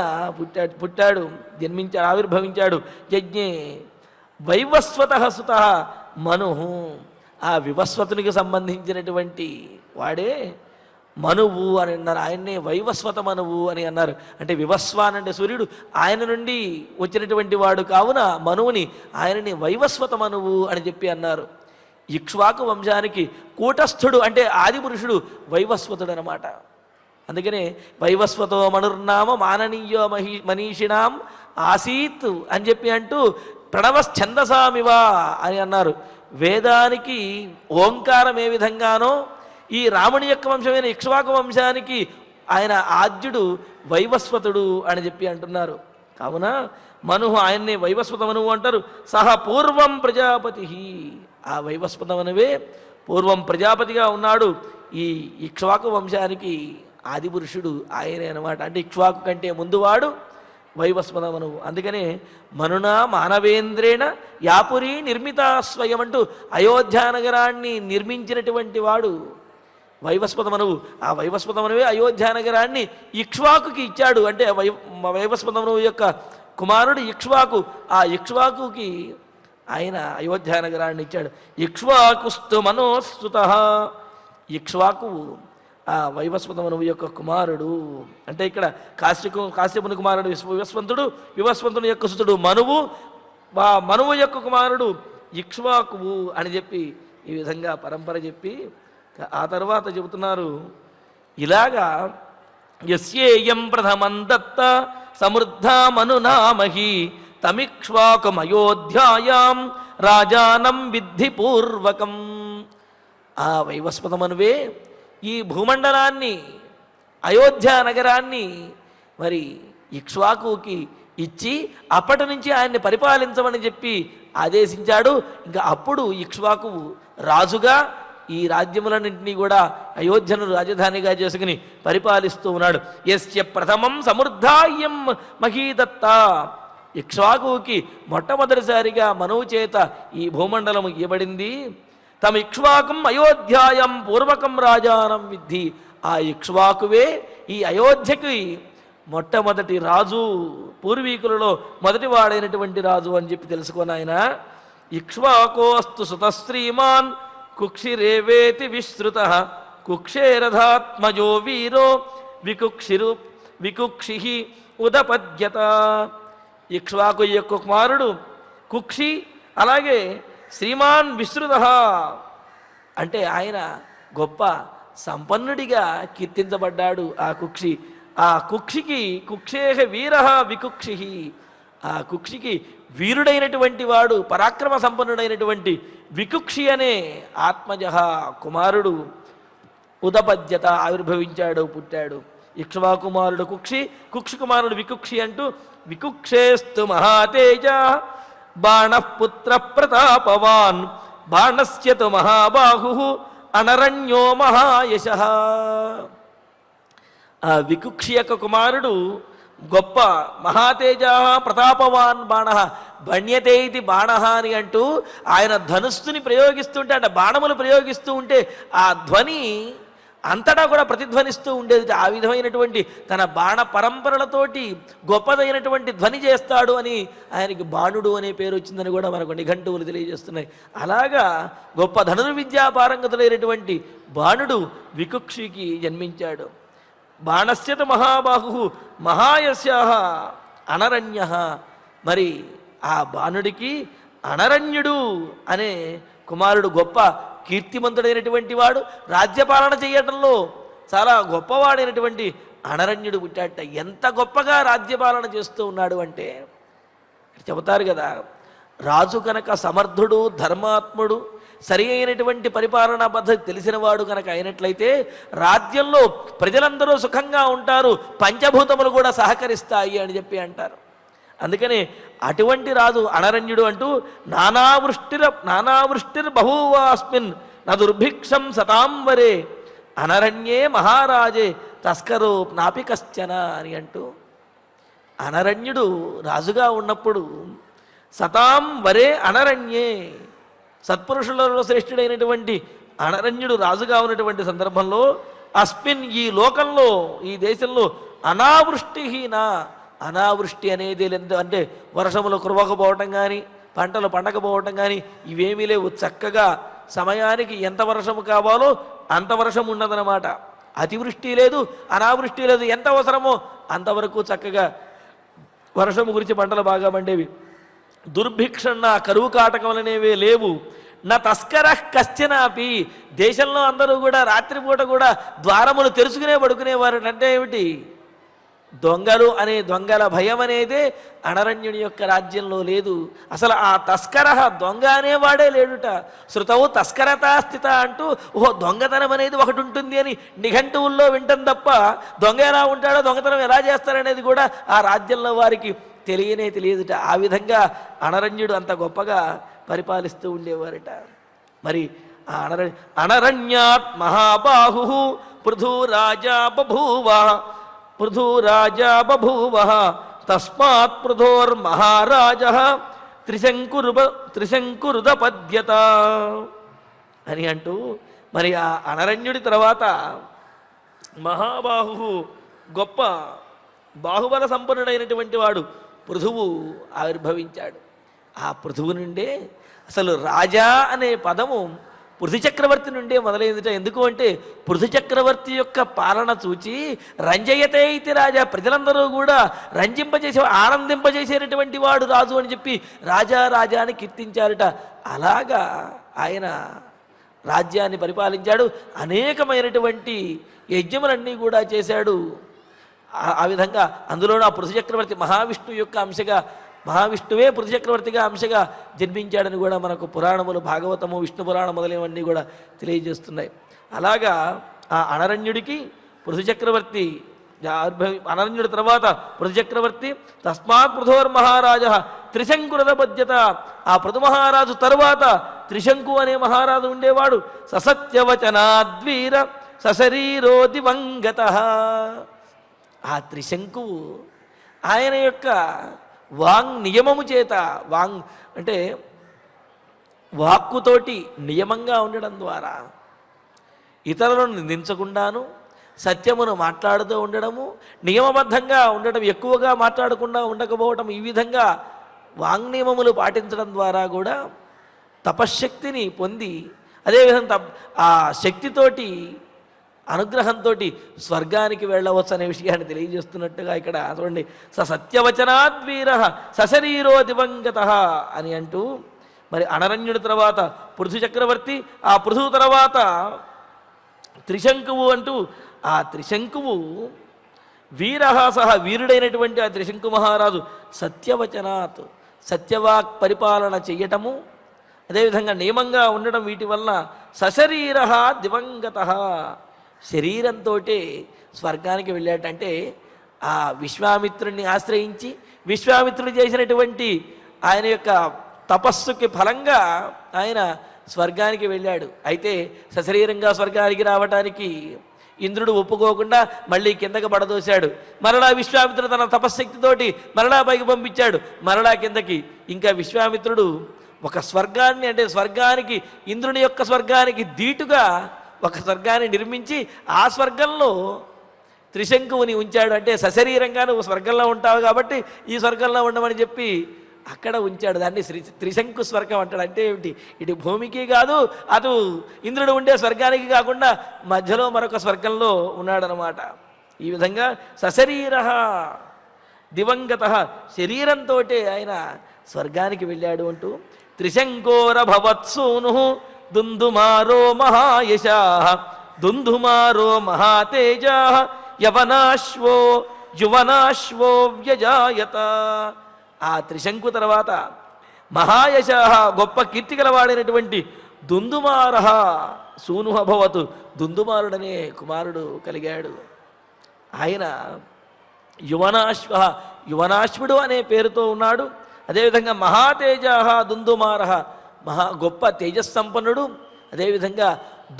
పుట్టాడు జన్మించాడు, ఆవిర్భవించాడు. యజ్ఞే వైవస్వత సుత మను, ఆ వివస్వతునికి సంబంధించినటువంటి వాడే మనువు అని అన్నారు. ఆయన్నే వైవస్వత మనువు అని అన్నారు. అంటే వివస్వాన్ అంటే సూర్యుడు, ఆయన నుండి వచ్చినటువంటి వాడు కావున మనువుని ఆయనని వైవస్వత మనువు అని చెప్పి అన్నారు. ఇక్ష్వాకు వంశానికి కూటస్థుడు అంటే ఆది పురుషుడు వైవస్వతుడు అనమాట. అందుకనే వైవస్వతో మనుర్నామ మాననీయో మనీషిణాం ఆసీత్ అని చెప్పి అంటూ ప్రణవశ్చందసామివా అని అన్నారు. వేదానికి ఓంకారం ఏ విధంగానో ఈ రాముని యొక్క వంశమైన ఇక్ష్వాకు వంశానికి ఆయన ఆద్యుడు వైవస్వతుడు అని చెప్పి అంటున్నారు. కావున మను ఆయన్ని వైవస్వత మనువు అంటారు. సహ పూర్వం ప్రజాపతి, ఆ వైవస్వత మనువే పూర్వం ప్రజాపతిగా ఉన్నాడు. ఈ ఇక్ష్వాకు వంశానికి ఆది పురుషుడు ఆయనే అనమాట. అంటే ఇక్ష్వాకు కంటే ముందువాడు వైవస్వత మనువు. అందుకనే మనునా మానవేంద్రేణ యాపురి నిర్మిత స్వయం అంటూ అయోధ్యా నగరాన్ని నిర్మించినటువంటి వాడు వైవస్వత మనువు. ఆ వైవస్వత మనువే అయోధ్యా నగరాన్ని ఇక్ష్వాకుకి ఇచ్చాడు. అంటే వైవస్వత మనువు యొక్క కుమారుడు ఇక్ష్వాకు. ఆ ఇక్ష్వాకుకి ఆయన అయోధ్యా నగరాన్ని ఇచ్చాడు. ఇక్ష్వాకుస్తు మనోస్సుత, ఇక్ష్వాకు ఆ వైవస్వత మనువు యొక్క కుమారుడు. అంటే ఇక్కడ కాశ్యపుని కుమారుడు వివస్వంతుని యొక్క సుతుడు మనువు, మనువు యొక్క కుమారుడు ఇక్ష్వాకువు అని చెప్పి ఈ విధంగా పరంపర చెప్పి ఆ తర్వాత చెబుతున్నారు. ఇలాగా యస్యేయం ప్రథమం దత్త సమృద్ధా మనునామహి తమిక్ష్వాకుమయోధ్యాయాం రాజానం విద్ధి పూర్వకం. ఆ వైవస్వత మనువే ఈ భూమండలాన్ని అయోధ్యా నగరాన్ని మరి ఇక్ష్వాకుకి ఇచ్చి అప్పటి నుంచి ఆయన్ని పరిపాలించమని చెప్పి ఆదేశించాడు. ఇంకా అప్పుడు ఇక్ష్వాకు రాజుగా ఈ రాజ్యములన్నింటినీ కూడా అయోధ్యను రాజధానిగా చేసుకుని పరిపాలిస్తూ ఉన్నాడు. యస్య ప్రథమం సమృద్ధాయం మహీదత్త, ఇక్ష్వాకుకి మొట్టమొదటిసారిగా మనువు చేత ఈ భూమండలం ఇవ్వబడింది. తమ ఇక్ష్వాకం అయోధ్యాయం పూర్వకం రాజానం విద్ధి, ఆ ఇక్ష్వాకువే ఈ అయోధ్యకి మొట్టమొదటి రాజు, పూర్వీకులలో మొదటివాడైనటువంటి రాజు అని చెప్పి తెలుసుకొని ఆయన ఇక్ష్వాకోస్తు సుతశ్రీమాన్ కుక్షిరేవేతి విశ్రుత కుక్షేరథాత్మజో వీరో వికుక్షి ఉదపద్యత. ఇక్ష్వాకు యొక్క కుమారుడు కుక్షి, అలాగే శ్రీమాన్ విశ్రుత అంటే ఆయన గొప్ప సంపన్నుడిగా కీర్తించబడ్డాడు. ఆ కుక్షి ఆ కుక్షికి కుక్షేహ వీర వికుక్షి, ఆ కుక్షికి వీరుడైనటువంటి వాడు పరాక్రమ సంపన్నుడైనటువంటి వికుక్షి అనే ఆత్మజ కుమారుడు ఉదపద్యత ఆవిర్భవించాడు, పుట్టాడు. ఇక్ష్వాకుమారుడు కుక్షి, కుక్షి కుమారుడు వికుక్షి అంటూ వికుక్షేస్తు మహాతేజ బాణపుత్ర ప్రతాపవాన్ బాణస్యతు మహాబాహు అనరణ్యో మహాయశ. ఆ వికుక్షి యొక్క కుమారుడు గొప్ప మహాతేజ ప్రతాపవాన్ బాణ బణ్యతే ఇది బాణ అని అంటూ ఆయన ధనుస్సుని ప్రయోగిస్తుంటే అంటే బాణములు ప్రయోగిస్తూ ఉంటే ఆ ధ్వని అంతటా కూడా ప్రతిధ్వనిస్తూ ఉండేది. ఆ విధమైనటువంటి తన బాణ పరంపరలతోటి గొప్పదైనటువంటి ధ్వని చేస్తాడు అని ఆయనకి బాణుడు అనే పేరు వచ్చిందని కూడా మనకు నిఘంటువులు తెలియజేస్తున్నాయి. అలాగా గొప్ప ధనుర్విద్యా పారంగతులైనటువంటి బాణుడు వికుక్షికి జన్మించాడు. బాణస్యత మహాబాహు మహాయస్య అనరణ్య. మరి ఆ బాణుడికి అనరణ్యుడు అనే కుమారుడు గొప్ప కీర్తిమంతుడైనటువంటి వాడు, రాజ్యపాలన చేయటంలో చాలా గొప్పవాడైనటువంటి అనరణ్యుడు పుట్టాట. ఎంత గొప్పగా రాజ్యపాలన చేస్తూ ఉన్నాడు అంటే చెబుతారు కదా, రాజు కనుక సమర్థుడు ధర్మాత్ముడు సరి అయినటువంటి పరిపాలనా పద్ధతి తెలిసినవాడు కనుక అయినట్లయితే రాజ్యంలో ప్రజలందరూ సుఖంగా ఉంటారు, పంచభూతములు కూడా సహకరిస్తాయి అని చెప్పి అంటారు. అందుకనే అటువంటి రాజు అనరణ్యుడు అంటూ నానావృష్టిర్ బహూవాస్మిన్ నా దుర్భిక్షం సతాంబరే అనరణ్యే మహారాజే తస్కరో నాపి కశ్చన అని అంటూ అనరణ్యుడు రాజుగా ఉన్నప్పుడు సతాం వరే అనరణ్యే సత్పురుషులలో శ్రేష్ఠుడైనటువంటి అనరణ్యుడు రాజుగా ఉన్నటువంటి సందర్భంలో అస్మిన్ ఈ లోకంలో ఈ దేశంలో అనావృష్టిహీన అనావృష్టి అనేది లేదు అంటే వర్షములు కురవకపోవటం కానీ పంటలు పండకపోవటం కానీ ఇవేమీ లేవు. చక్కగా సమయానికి ఎంత వర్షము కావాలో అంత వర్షం ఉన్నదన్నమాట. అతివృష్టి లేదు అనావృష్టి లేదు, ఎంత అవసరమో అంతవరకు చక్కగా వర్షము గురించి పంటలు బాగా పండేవి. దుర్భిక్షణ కరువు కాటకములనేవే లేవు. నా తస్కర కశ్చనాపి దేశంలో అందరూ కూడా రాత్రిపూట కూడా ద్వారములు తెరుచుకునే పడుకునేవారు. అంటే ఏమిటి? దొంగలు అనే దొంగల భయం అనేది అనరణ్యుని యొక్క రాజ్యంలో లేదు. అసలు ఆ తస్కర దొంగ అనేవాడే లేడుట. శృతవు తస్కరతా స్థిత అంటూ ఓహో దొంగతనం అనేది ఒకటి ఉంటుంది అని నిఘంటువుల్లో వింటాం తప్ప దొంగ ఎలా ఉంటాడో దొంగతనం ఎలా చేస్తారనేది కూడా ఆ రాజ్యంలో వారికి తెలియదుట. ఆ విధంగా అనరణ్యుడు అంత గొప్పగా పరిపాలిస్తూ ఉండేవారట. మరి ఆ అనరణ్యాత్ మహాబాహు పృథురాజా బభూవ తస్మాత్ పృథోర్మహారాజ త్రిశంకురుదపద్యత అని అంటూ మరి ఆ అనరణ్యుడి తర్వాత మహాబాహు గొప్ప బాహుబల సంపన్నుడైనటువంటి వాడు పృథువు ఆవిర్భవించాడు. ఆ పృథువు నుండే అసలు రాజా అనే పదము పృథు చక్రవర్తి నుండే మొదలైందిట. ఎందుకు అంటే పృథు చక్రవర్తి యొక్క పాలన చూచి రంజయతే ఇతి రాజా ప్రజలందరూ కూడా రంజింపజేసే ఆనందింపజేసేటటువంటి వాడు రాజు అని చెప్పి రాజా అని కీర్తించారట. అలాగా ఆయన రాజ్యాన్ని పరిపాలించాడు. అనేకమైనటువంటి యజ్ఞములన్నీ కూడా చేశాడు. ఆ విధంగా అందులోనూ ఆ పృథు చక్రవర్తి మహావిష్ణువు యొక్క అంశగా మహావిష్ణువే పృథు చక్రవర్తిగా అంశగా జన్మించాడని కూడా మనకు పురాణములు భాగవతము విష్ణు పురాణం మొదలైనవన్నీ కూడా తెలియజేస్తున్నాయి. అలాగా ఆ అనరణ్యుడికి పృథు చక్రవర్తి అనరణ్యుడి తర్వాత పృథు చక్రవర్తి తస్మాత్ పృథోర్మహారాజ త్రిశంకురదపద్యత. ఆ పృథు మహారాజు తరువాత త్రిశంకు అనే మహారాజు ఉండేవాడు. ససత్యవచనాద్వీర సశరీరో దివంగత. ఆ త్రిశంకువు ఆయన యొక్క వాంగ్ నియమము చేత వాంగ్ అంటే వాక్కుతోటి నియమంగా ఉండడం ద్వారా ఇతరులను నిందించకుండాను సత్యమును మాట్లాడుతూ ఉండడము, నియమబద్ధంగా ఉండడం, ఎక్కువగా మాట్లాడకుండా ఉండకపోవటం, ఈ విధంగా వాంగ్నియమములు పాటించడం ద్వారా కూడా తపశ్శక్తిని పొంది అదేవిధంగా ఆ శక్తితోటి అనుగ్రహంతో స్వర్గానికి వెళ్ళవచ్చు అనే విషయాన్ని తెలియజేస్తున్నట్టుగా ఇక్కడ చూడండి. సత్యవచనాద్వీర సశరీరో దివంగత అని అంటూ మరి అనరణ్యుడి తర్వాత పృథు చక్రవర్తి, ఆ పృథు తర్వాత త్రిశంకువు అంటూ ఆ త్రిశంకువు వీరహ సహ వీరుడైనటువంటి ఆ త్రిశంకు మహారాజు సత్యవచనాత్ సత్యవాక్ పరిపాలన చెయ్యటము, అదేవిధంగా నియమంగా ఉండడం, వీటి వల్ల సశరీర దివంగత శరీరంతో స్వర్గానికి వెళ్ళాడంటే ఆ విశ్వామిత్రుడిని ఆశ్రయించి విశ్వామిత్రుడు చేసినటువంటి ఆయన యొక్క తపస్సుకి ఫలంగా ఆయన స్వర్గానికి వెళ్ళాడు. అయితే సశరీరంగా స్వర్గానికి రావటానికి ఇంద్రుడు ఒప్పుకోకుండా మళ్ళీ కిందకి పడదోశాడు. మరలా విశ్వామిత్రుడు తన తపశ్శక్తితోటి మరలా పైకి పంపించాడు, మరలా కిందకి. ఇంకా విశ్వామిత్రుడు ఒక స్వర్గాన్ని, అంటే స్వర్గానికి, ఇంద్రుని యొక్క స్వర్గానికి ధీటుగా ఒక స్వర్గాన్ని నిర్మించి ఆ స్వర్గంలో త్రిశంకువుని ఉంచాడు. అంటే సశరీరంగా నువ్వు స్వర్గంలో ఉంటావు కాబట్టి ఈ స్వర్గంలో ఉండమని చెప్పి అక్కడ ఉంచాడు. దాన్ని త్రిశంకు స్వర్గం అంటాడు. అంటే ఏమిటి, ఇటు భూమికి కాదు, అటు ఇంద్రుడు ఉండే స్వర్గానికి కాకుండా మధ్యలో మరొక స్వర్గంలో ఉన్నాడనమాట. ఈ విధంగా సశరీర దివంగత శరీరంతో ఆయన స్వర్గానికి వెళ్ళాడు అంటూ త్రిశంకోర భవత్సూను దుందుమారో మహాయశా దుందుమారో మహాతేజ యవనాశ్వో యువనాశ్వో వ్యజాయత. ఆ త్రిశంకు తర్వాత మహాయశ గొప్ప కీర్తి గలవాడైనటువంటి దుందుమార సూనుభవతు దుందుమారుడనే కుమారుడు కలిగాడు. ఆయన యువనాశ్వుడు అనే పేరుతో ఉన్నాడు. అదేవిధంగా మహాతేజ దుందుమార గొప్ప తేజస్సంపన్నుడు. అదేవిధంగా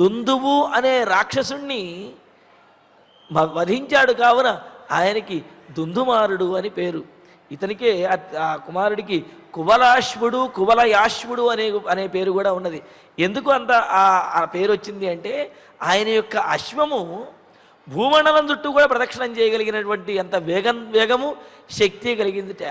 దుందువు అనే రాక్షసుణ్ణి వధించాడు, కావున ఆయనకి దుందుమారుడు అని పేరు. ఇతనికే ఆ కుమారుడికి కువలాశ్వుడు కువలయాశ్వుడు అనే పేరు కూడా ఉన్నది. ఎందుకు అంత ఆ పేరు వచ్చింది అంటే ఆయన యొక్క అశ్వము భూమండలం చుట్టూ కూడా ప్రదక్షిణం చేయగలిగినటువంటి అంత వేగము శక్తి కలిగిందిట.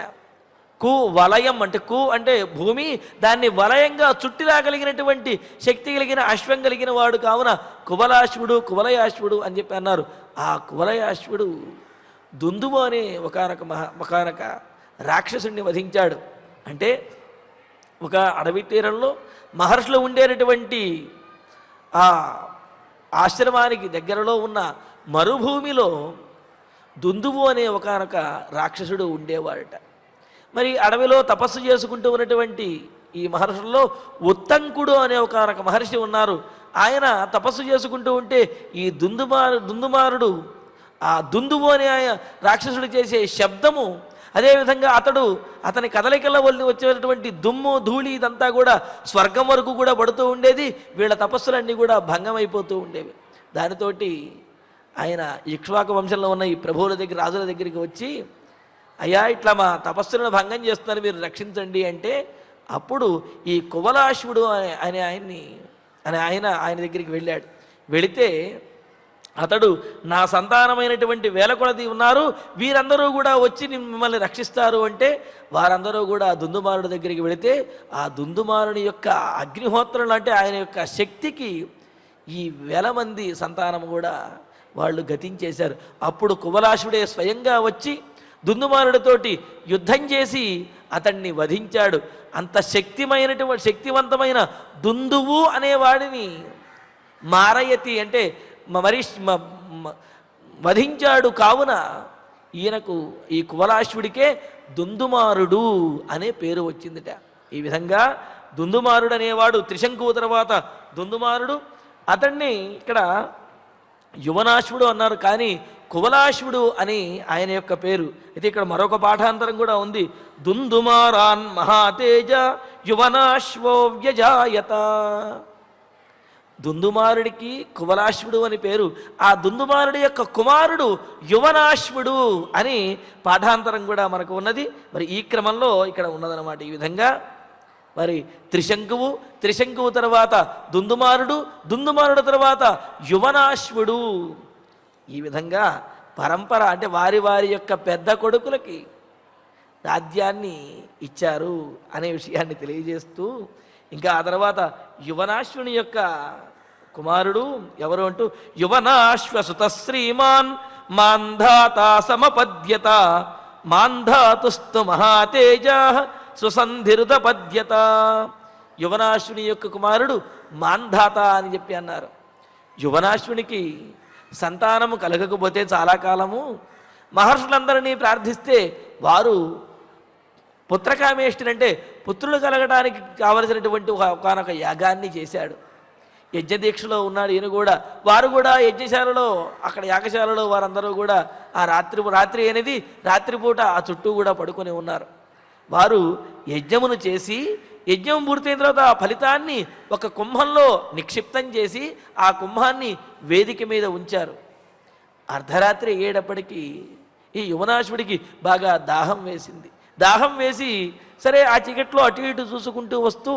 వలయం అంటే అంటే భూమి, దాన్ని వలయంగా చుట్టిరాగలిగినటువంటి శక్తి కలిగిన అశ్వం కలిగిన వాడు, కావున కువలాశ్వుడు కువలయాశ్వుడు అని చెప్పి అన్నారు. ఆ కువలయాశ్వుడు దుందువు అనే ఒకనొక రాక్షసుడిని వధించాడు. అంటే ఒక అడవి తీరంలో మహర్షులు ఉండేటటువంటి ఆ ఆశ్రమానికి దగ్గరలో ఉన్న మరుభూమిలో దుందువు అనే ఒకనొక రాక్షసుడు ఉండేవాడట. మరి అడవిలో తపస్సు చేసుకుంటూ ఉన్నటువంటి ఈ మహర్షుల్లో ఉత్తంకుడు అనే ఒకనొక మహర్షి ఉన్నారు. ఆయన తపస్సు చేసుకుంటూ ఉంటే ఈ దుందుమారుడు ఆ దుందువు అనే రాక్షసుడు చేసే శబ్దము, అదేవిధంగా అతని కదలికల వల్ల వచ్చేటటువంటి దుమ్ము ధూళి ఇదంతా కూడా స్వర్గం వరకు కూడా పడుతూ ఉండేది. వీళ్ళ తపస్సులన్నీ కూడా భంగమైపోతూ ఉండేవి. దానితోటి ఆయన ఇక్ష్వాకు వంశంలో ఉన్న ఈ ప్రభువుల దగ్గర, రాజుల దగ్గరికి వచ్చి, అయ్యా ఇట్లా మా తపస్సులను భంగం చేస్తున్నారు, మీరు రక్షించండి అంటే, అప్పుడు ఈ కువలాశ్వుడు అనే ఆయన దగ్గరికి వెళ్ళాడు. వెళితే అతడు, నా సంతానమైనటువంటి వేల కొలది ఉన్నారు, వీరందరూ కూడా వచ్చి మిమ్మల్ని రక్షిస్తారు అంటే, వారందరూ కూడా దుందుమారుడి దగ్గరికి వెళితే ఆ దుందుమారుని యొక్క అగ్నిహోత్రం అంటే ఆయన యొక్క శక్తికి ఈ 1000 మంది సంతానం కూడా వాళ్ళు గతించేశారు. అప్పుడు కువలాశుడే స్వయంగా వచ్చి దుందుమారుడితోటి యుద్ధం చేసి అతన్ని వధించాడు. అంత శక్తివంతమైన దుందువు అనేవాడిని మారయతి అంటే వధించాడు. కావున ఈయనకు, ఈ కువలాశ్వుడికే దుందుమారుడు అనే పేరు వచ్చిందిట. ఈ విధంగా దుందుమారుడు అనేవాడు త్రిశంకువు తర్వాత దుందుమారుడు. అతన్ని ఇక్కడ యువనాశ్వుడు అన్నారు, కానీ కువలాశ్వుడు అని ఆయన యొక్క పేరు. అయితే ఇక్కడ మరొక పాఠాంతరం కూడా ఉంది. దుందుమారాన్ మహాతేజ యువనాశ్వో వ్యజాయత. దుందుమారుడికి కువలాశ్వుడు అని పేరు. ఆ దుందుమారుడి యొక్క కుమారుడు యువనాశ్వుడు అని పాఠాంతరం కూడా మనకు ఉన్నది. మరి ఈ క్రమంలో ఇక్కడ ఉన్నదన్నమాట. ఈ విధంగా మరి త్రిశంకువు తర్వాత దుందుమారుడు తర్వాత యువనాశ్వుడు. ఈ విధంగా పరంపర అంటే వారి యొక్క పెద్ద కొడుకులకి రాజ్యాన్ని ఇచ్చారు అనే విషయాన్ని తెలియజేస్తూ, ఇంకా ఆ తర్వాత యువనాశ్వుని యొక్క కుమారుడు ఎవరు అంటూ, యువనాశ్వసుత శ్రీమాన్ మాంధాతా సమపద్యత మాంధాతుస్తు మహాతేజ సుసంధిరుత పద్యత. యువనాశ్వుని యొక్క కుమారుడు మాంధాత అని చెప్పి అన్నారు. యువనాశ్వునికి సంతానము కలగకపోతే చాలా కాలము మహర్షులందరినీ ప్రార్థిస్తే వారు పుత్రకామేష్టిని అంటే పుత్రులు కలగడానికి కావలసినటువంటి ఒకనొక యాగాన్ని చేశాడు. యజ్ఞదీక్షలో ఉన్నాడు ఈయన కూడా. వారు కూడా యజ్ఞశాలలో అక్కడ యాగశాలలో వారందరూ కూడా ఆ రాత్రి అనేది రాత్రిపూట ఆ చుట్టూ కూడా పడుకొని ఉన్నారు. వారు యజ్ఞమును చేసి యజ్ఞం పూర్తయిన తర్వాత ఆ ఫలితాన్ని ఒక కుంభంలో నిక్షిప్తం చేసి ఆ కుంభాన్ని వేదిక మీద ఉంచారు. అర్ధరాత్రి అయ్యేటప్పటికీ ఈ యువనాశుడికి బాగా దాహం వేసింది. దాహం వేసి సరే ఆ చీకట్లో అటు ఇటు చూసుకుంటూ వస్తూ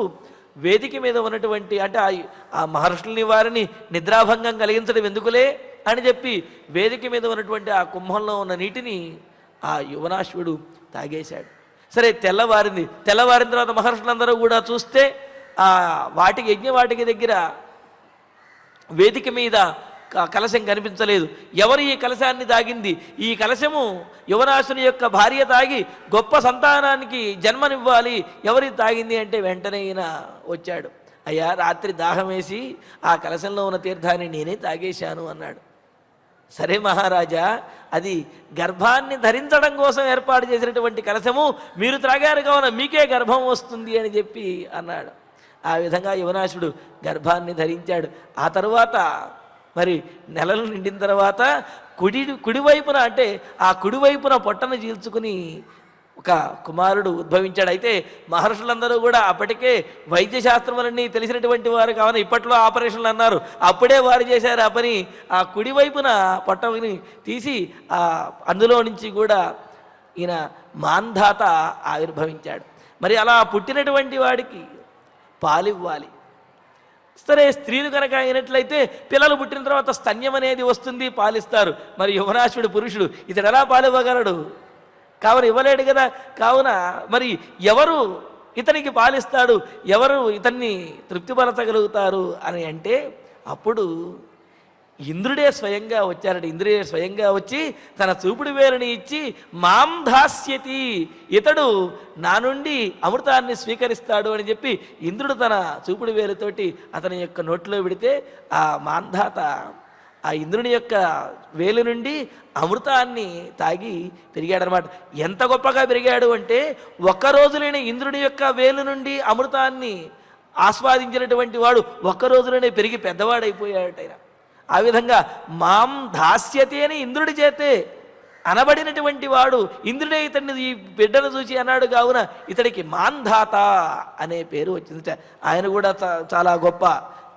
వేదిక మీద ఉన్నటువంటి అంటే ఆ మహర్షుల్ని వారిని నిద్రాభంగం కలిగించడం ఎందుకులే అని చెప్పి వేదిక మీద ఉన్నటువంటి ఆ కుంభంలో ఉన్న నీటిని ఆ యువనాశ్వుడు తాగేశాడు. సరే తెల్లవారిన తర్వాత మహర్షులందరూ కూడా చూస్తే ఆ యజ్ఞవాటికి దగ్గర వేదిక మీద కలశం కనిపించలేదు. ఎవరు ఈ కలశాన్ని తాగింది? ఈ కలశము యువనాశుని యొక్క భార్య తాగి గొప్ప సంతానానికి జన్మనివ్వాలి. ఎవరి తాగింది అంటే వెంటనే ఈయన వచ్చాడు. అయ్యా, రాత్రి దాహం వేసి ఆ కలశంలో ఉన్న తీర్థాన్ని నేనే తాగేశాను అన్నాడు. సరే మహారాజా, అది గర్భాన్ని ధరించడం కోసం ఏర్పాటు చేసినటువంటి కలశము, మీరు త్రాగారు కావున మీకే గర్భం వస్తుంది అని చెప్పి అన్నాడు. ఆ విధంగా యువనాశుడు గర్భాన్ని ధరించాడు. ఆ తరువాత మరి నెలలు నిండిన తర్వాత కుడివైపున అంటే ఆ కుడివైపున పొట్టను చీల్చుకుని ఒక కుమారుడు ఉద్భవించాడు. అయితే మహర్షులందరూ కూడా అప్పటికే వైద్యశాస్త్రములన్నీ తెలిసినటువంటి వారు కావున ఇప్పట్లో ఆపరేషన్లు అన్నారు, అప్పుడే వారు చేశారు ఆ పని. ఆ కుడివైపున పొట్టని తీసి అందులో నుంచి కూడా ఈయన మాంధాత ఆవిర్భవించాడు. మరి అలా పుట్టినటువంటి వాడికి పాలివ్వాలి. సరే, స్త్రీలు కనుక అయినట్లయితే పిల్లలు పుట్టిన తర్వాత స్తన్యం అనేది వస్తుంది, పాలిస్తారు. మరి యువనాశుడు పురుషుడు, ఇతడు ఎలా పాలివ్వగలడు? కావున ఇవ్వలేడు కదా. కావున మరి ఎవరు ఇతనికి పాలిస్తాడు, ఎవరు ఇతన్ని తృప్తిపరచగలుగుతారు అని అంటే అప్పుడు ఇంద్రుడే స్వయంగా వచ్చారట. ఇంద్రుడే స్వయంగా వచ్చి తన చూపుడు వేలుని ఇచ్చి మాం దాస్యతి, ఇతడు నా నుండి అమృతాన్ని స్వీకరిస్తాడు అని చెప్పి ఇంద్రుడు తన చూపుడు వేలుతోటి అతని యొక్క నోట్లో పెడితే ఆ మాంధాత ఆ ఇంద్రుని యొక్క వేలు నుండి అమృతాన్ని తాగి పెరిగాడనమాట. ఎంత గొప్పగా పెరిగాడు అంటే ఒక్కరోజులోనే ఇంద్రుని యొక్క వేలు నుండి అమృతాన్ని ఆస్వాదించినటువంటి వాడు ఒక్కరోజులోనే పెరిగి పెద్దవాడైపోయాడట ఆయన. ఆ విధంగా మాం దాస్యతి అని ఇంద్రుడి చేతే అనబడినటువంటి వాడు ఇంద్రుడే ఇతన్ని ఈ బిడ్డను చూసి అన్నాడు. కావున ఇతడికి మాంధాత అనే పేరు వచ్చింది. ఆయన కూడా చాలా గొప్ప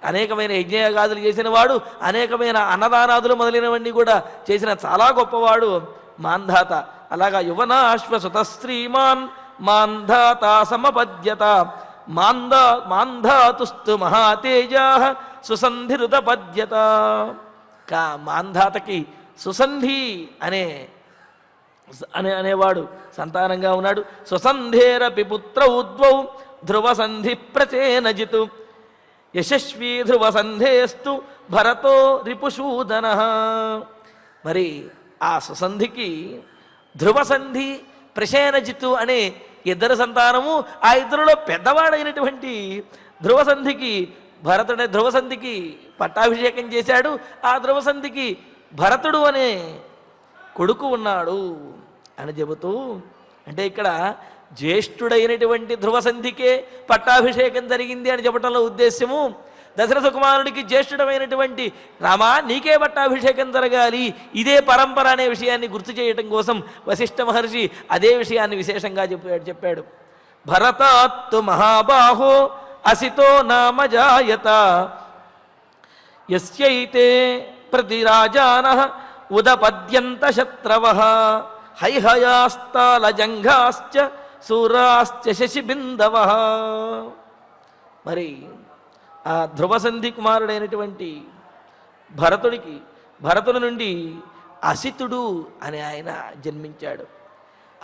అనేకమైన యజ్ఞయాగాదులు చేసిన వాడు, అనేకమైన అన్నదానాదులు మొదలైనవన్నీ కూడా చేసిన చాలా గొప్పవాడు మాంధాత. అలాగా యువనాశ్వసుత శ్రీమాన్ మాంధాత సమపద్యత మాంధాతుస్తు మహాతేజా సుసంధిరుత పద్యత. మాంధాతకి సుసంధి అనేవాడు సంతానంగా ఉన్నాడు. సుసంధేరపి పుత్ర ఉద్వౌ ధ్రువసంధి ప్రచేనజితు యశస్వీ ధ్రువసంధేస్తు భరతో రిపుషూదన. మరి ఆ సుసంధికి ధ్రువసంధి ప్రసేనజితు అనే ఇద్దరు సంతానము. ఆ ఇద్దరులో పెద్దవాడైనటువంటి ధ్రువసంధికి ధ్రువసంధికి పట్టాభిషేకం చేశాడు. ఆ ధ్రువసంధికి భరతుడు అనే కొడుకు ఉన్నాడు అని చెబుతూ, అంటే ఇక్కడ జ్యేష్ఠుడైనటువంటి ధ్రువసంధికే పట్టాభిషేకం జరిగింది అని చెప్పడంలో ఉద్దేశ్యము, దశరథ కుమారుడికి జ్యేష్ఠుడమైనటువంటి రామా నీకే పట్టాభిషేకం జరగాలి, ఇదే పరంపర అనే విషయాన్ని గుర్తు చేయటం కోసం వశిష్ఠ మహర్షి అదే విషయాన్ని విశేషంగా చెప్పాడు. భరతాత్తు మహాబాహో అసితో నామ జాయత యస్యైతే ప్రతిరాజానః ఉదపద్యంత శత్రవః హైహయాస్తాలజంఘాశ్చ సూరాశ్చ శశిబిందవః. మరి ఆ ధ్రువసంధి కుమారుడైనటువంటి భరతుడి నుండి అసితుడు అనే ఆయన జన్మించాడు.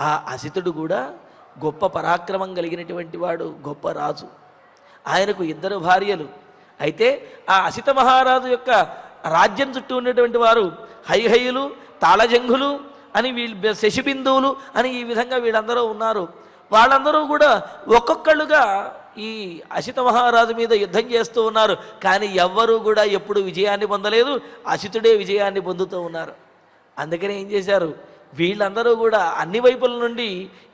ఆ అసితుడు కూడా గొప్ప పరాక్రమం కలిగినటువంటి వాడు, గొప్ప రాజు. ఆయనకు ఇద్దరు భార్యలు. అయితే ఆ అసిత మహారాజు యొక్క రాజ్యం చుట్టూ ఉన్నటువంటి వారు హైహయులు, తాళజంఘులు అని వీళ్ళు, శశిబిందువులు అని ఈ విధంగా వీళ్ళందరూ ఉన్నారు. వాళ్ళందరూ కూడా ఒక్కొక్కళ్ళుగా ఈ అసిత మహారాజు మీద యుద్ధం చేస్తూ ఉన్నారు. కానీ ఎవ్వరూ కూడా ఎప్పుడు విజయాన్ని పొందలేదు, అసితుడే విజయాన్ని పొందుతూ ఉన్నారు. అందుకని ఏం చేశారు, వీళ్ళందరూ కూడా అన్ని వైపుల నుండి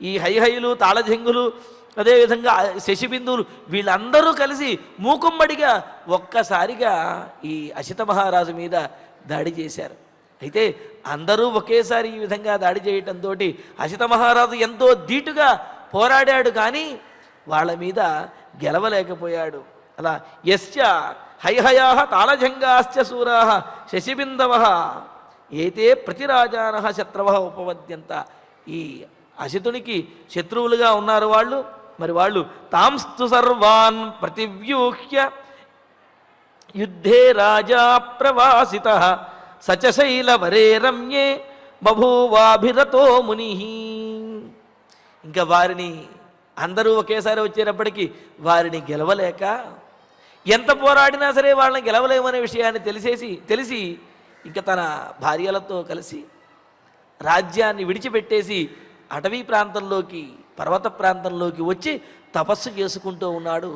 ఈ హైహైలు తాళజంగులు అదేవిధంగా శశిబిందువులు వీళ్ళందరూ కలిసి మూకుమ్మడిగా ఒక్కసారిగా ఈ అసిత మహారాజు మీద దాడి చేశారు. అయితే అందరూ ఒకేసారి ఈ విధంగా దాడి చేయటంతో అసిత మహారాజు ఎంతో ధీటుగా పోరాడాడు, కానీ వాళ్ళ మీద గెలవలేకపోయాడు. అలా యశ్చ హైహయా తాళజంగాశ్చ శూరా శశిబిందవ ఏతే ప్రతిరాజాన శత్రవ ఉపవద్యంత. ఈ అసితునికి శత్రువులుగా ఉన్నారు వాళ్ళు. మరి వాళ్ళు తాంస్తు సర్వాన్ ప్రతివ్యూహ్య యుద్ధే రాజా ప్రవాసిత సచశైలవరే రమ్యే బభూవాభిరతో ముని. ఇంకా వారిని అందరూ ఒకేసారి వచ్చేటప్పటికీ వారిని గెలవలేక, ఎంత పోరాడినా సరే వాళ్ళని గెలవలేమనే విషయాన్ని తెలిసి ఇంకా తన భార్యలతో కలిసి రాజ్యాన్ని విడిచిపెట్టేసి అటవీ ప్రాంతంలోకి, పర్వత ప్రాంతంలోకి వచ్చి తపస్సు చేసుకుంటూ ఉన్నాడు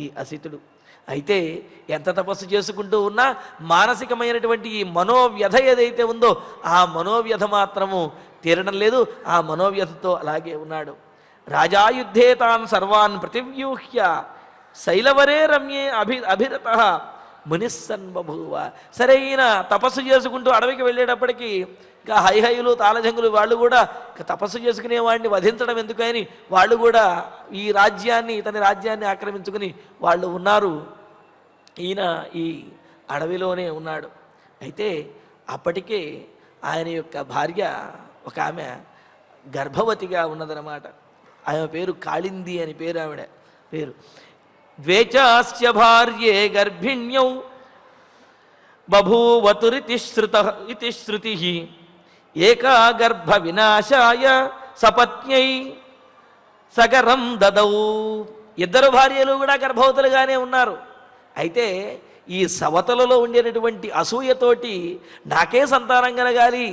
ఈ అసితుడు. అయితే ఎంత తపస్సు చేసుకుంటూ ఉన్నా మానసికమైనటువంటి ఈ మనోవ్యధ ఏదైతే ఉందో ఆ మనోవ్యధ మాత్రము తీరడం లేదు. ఆ మనోవ్యధతో అలాగే ఉన్నాడు. రాజాయుద్ధే తాన్ సర్వాన్ ప్రతివ్యూహ్య శైలవరే రమ్యే అభిరత మునిస్సన్ బభూవ. సరైన తపస్సు చేసుకుంటూ అడవికి వెళ్ళేటప్పటికీ ఇంకా హైహైలు తాళజంగులు వాళ్ళు కూడా తపస్సు చేసుకునే వాడిని వధించడం ఎందుకని వాళ్ళు కూడా ఇతని రాజ్యాన్ని ఆక్రమించుకుని వాళ్ళు ఉన్నారు. ఈయన ఈ అడవిలోనే ఉన్నాడు. అయితే అప్పటికే ఆయన యొక్క భార్య ఒక ఆమె గర్భవతిగా ఉన్నదన్నమాట. ఆమె పేరు కాళింది అని పేరు, ఆవిడ పేరు. ద్వేచాస్య భార్యే గర్భిణ్యౌ బభూవతురితి శృతి ఏకా గర్భ వినాశాయ సపత్న్యై సగరం దదౌ. ఇద్దరు భార్యలు కూడా గర్భవతులుగానే ఉన్నారు. అయితే ఈ సవతలలో ఉండేటటువంటి అసూయతోటి నాకే సంతానం కలగాలి,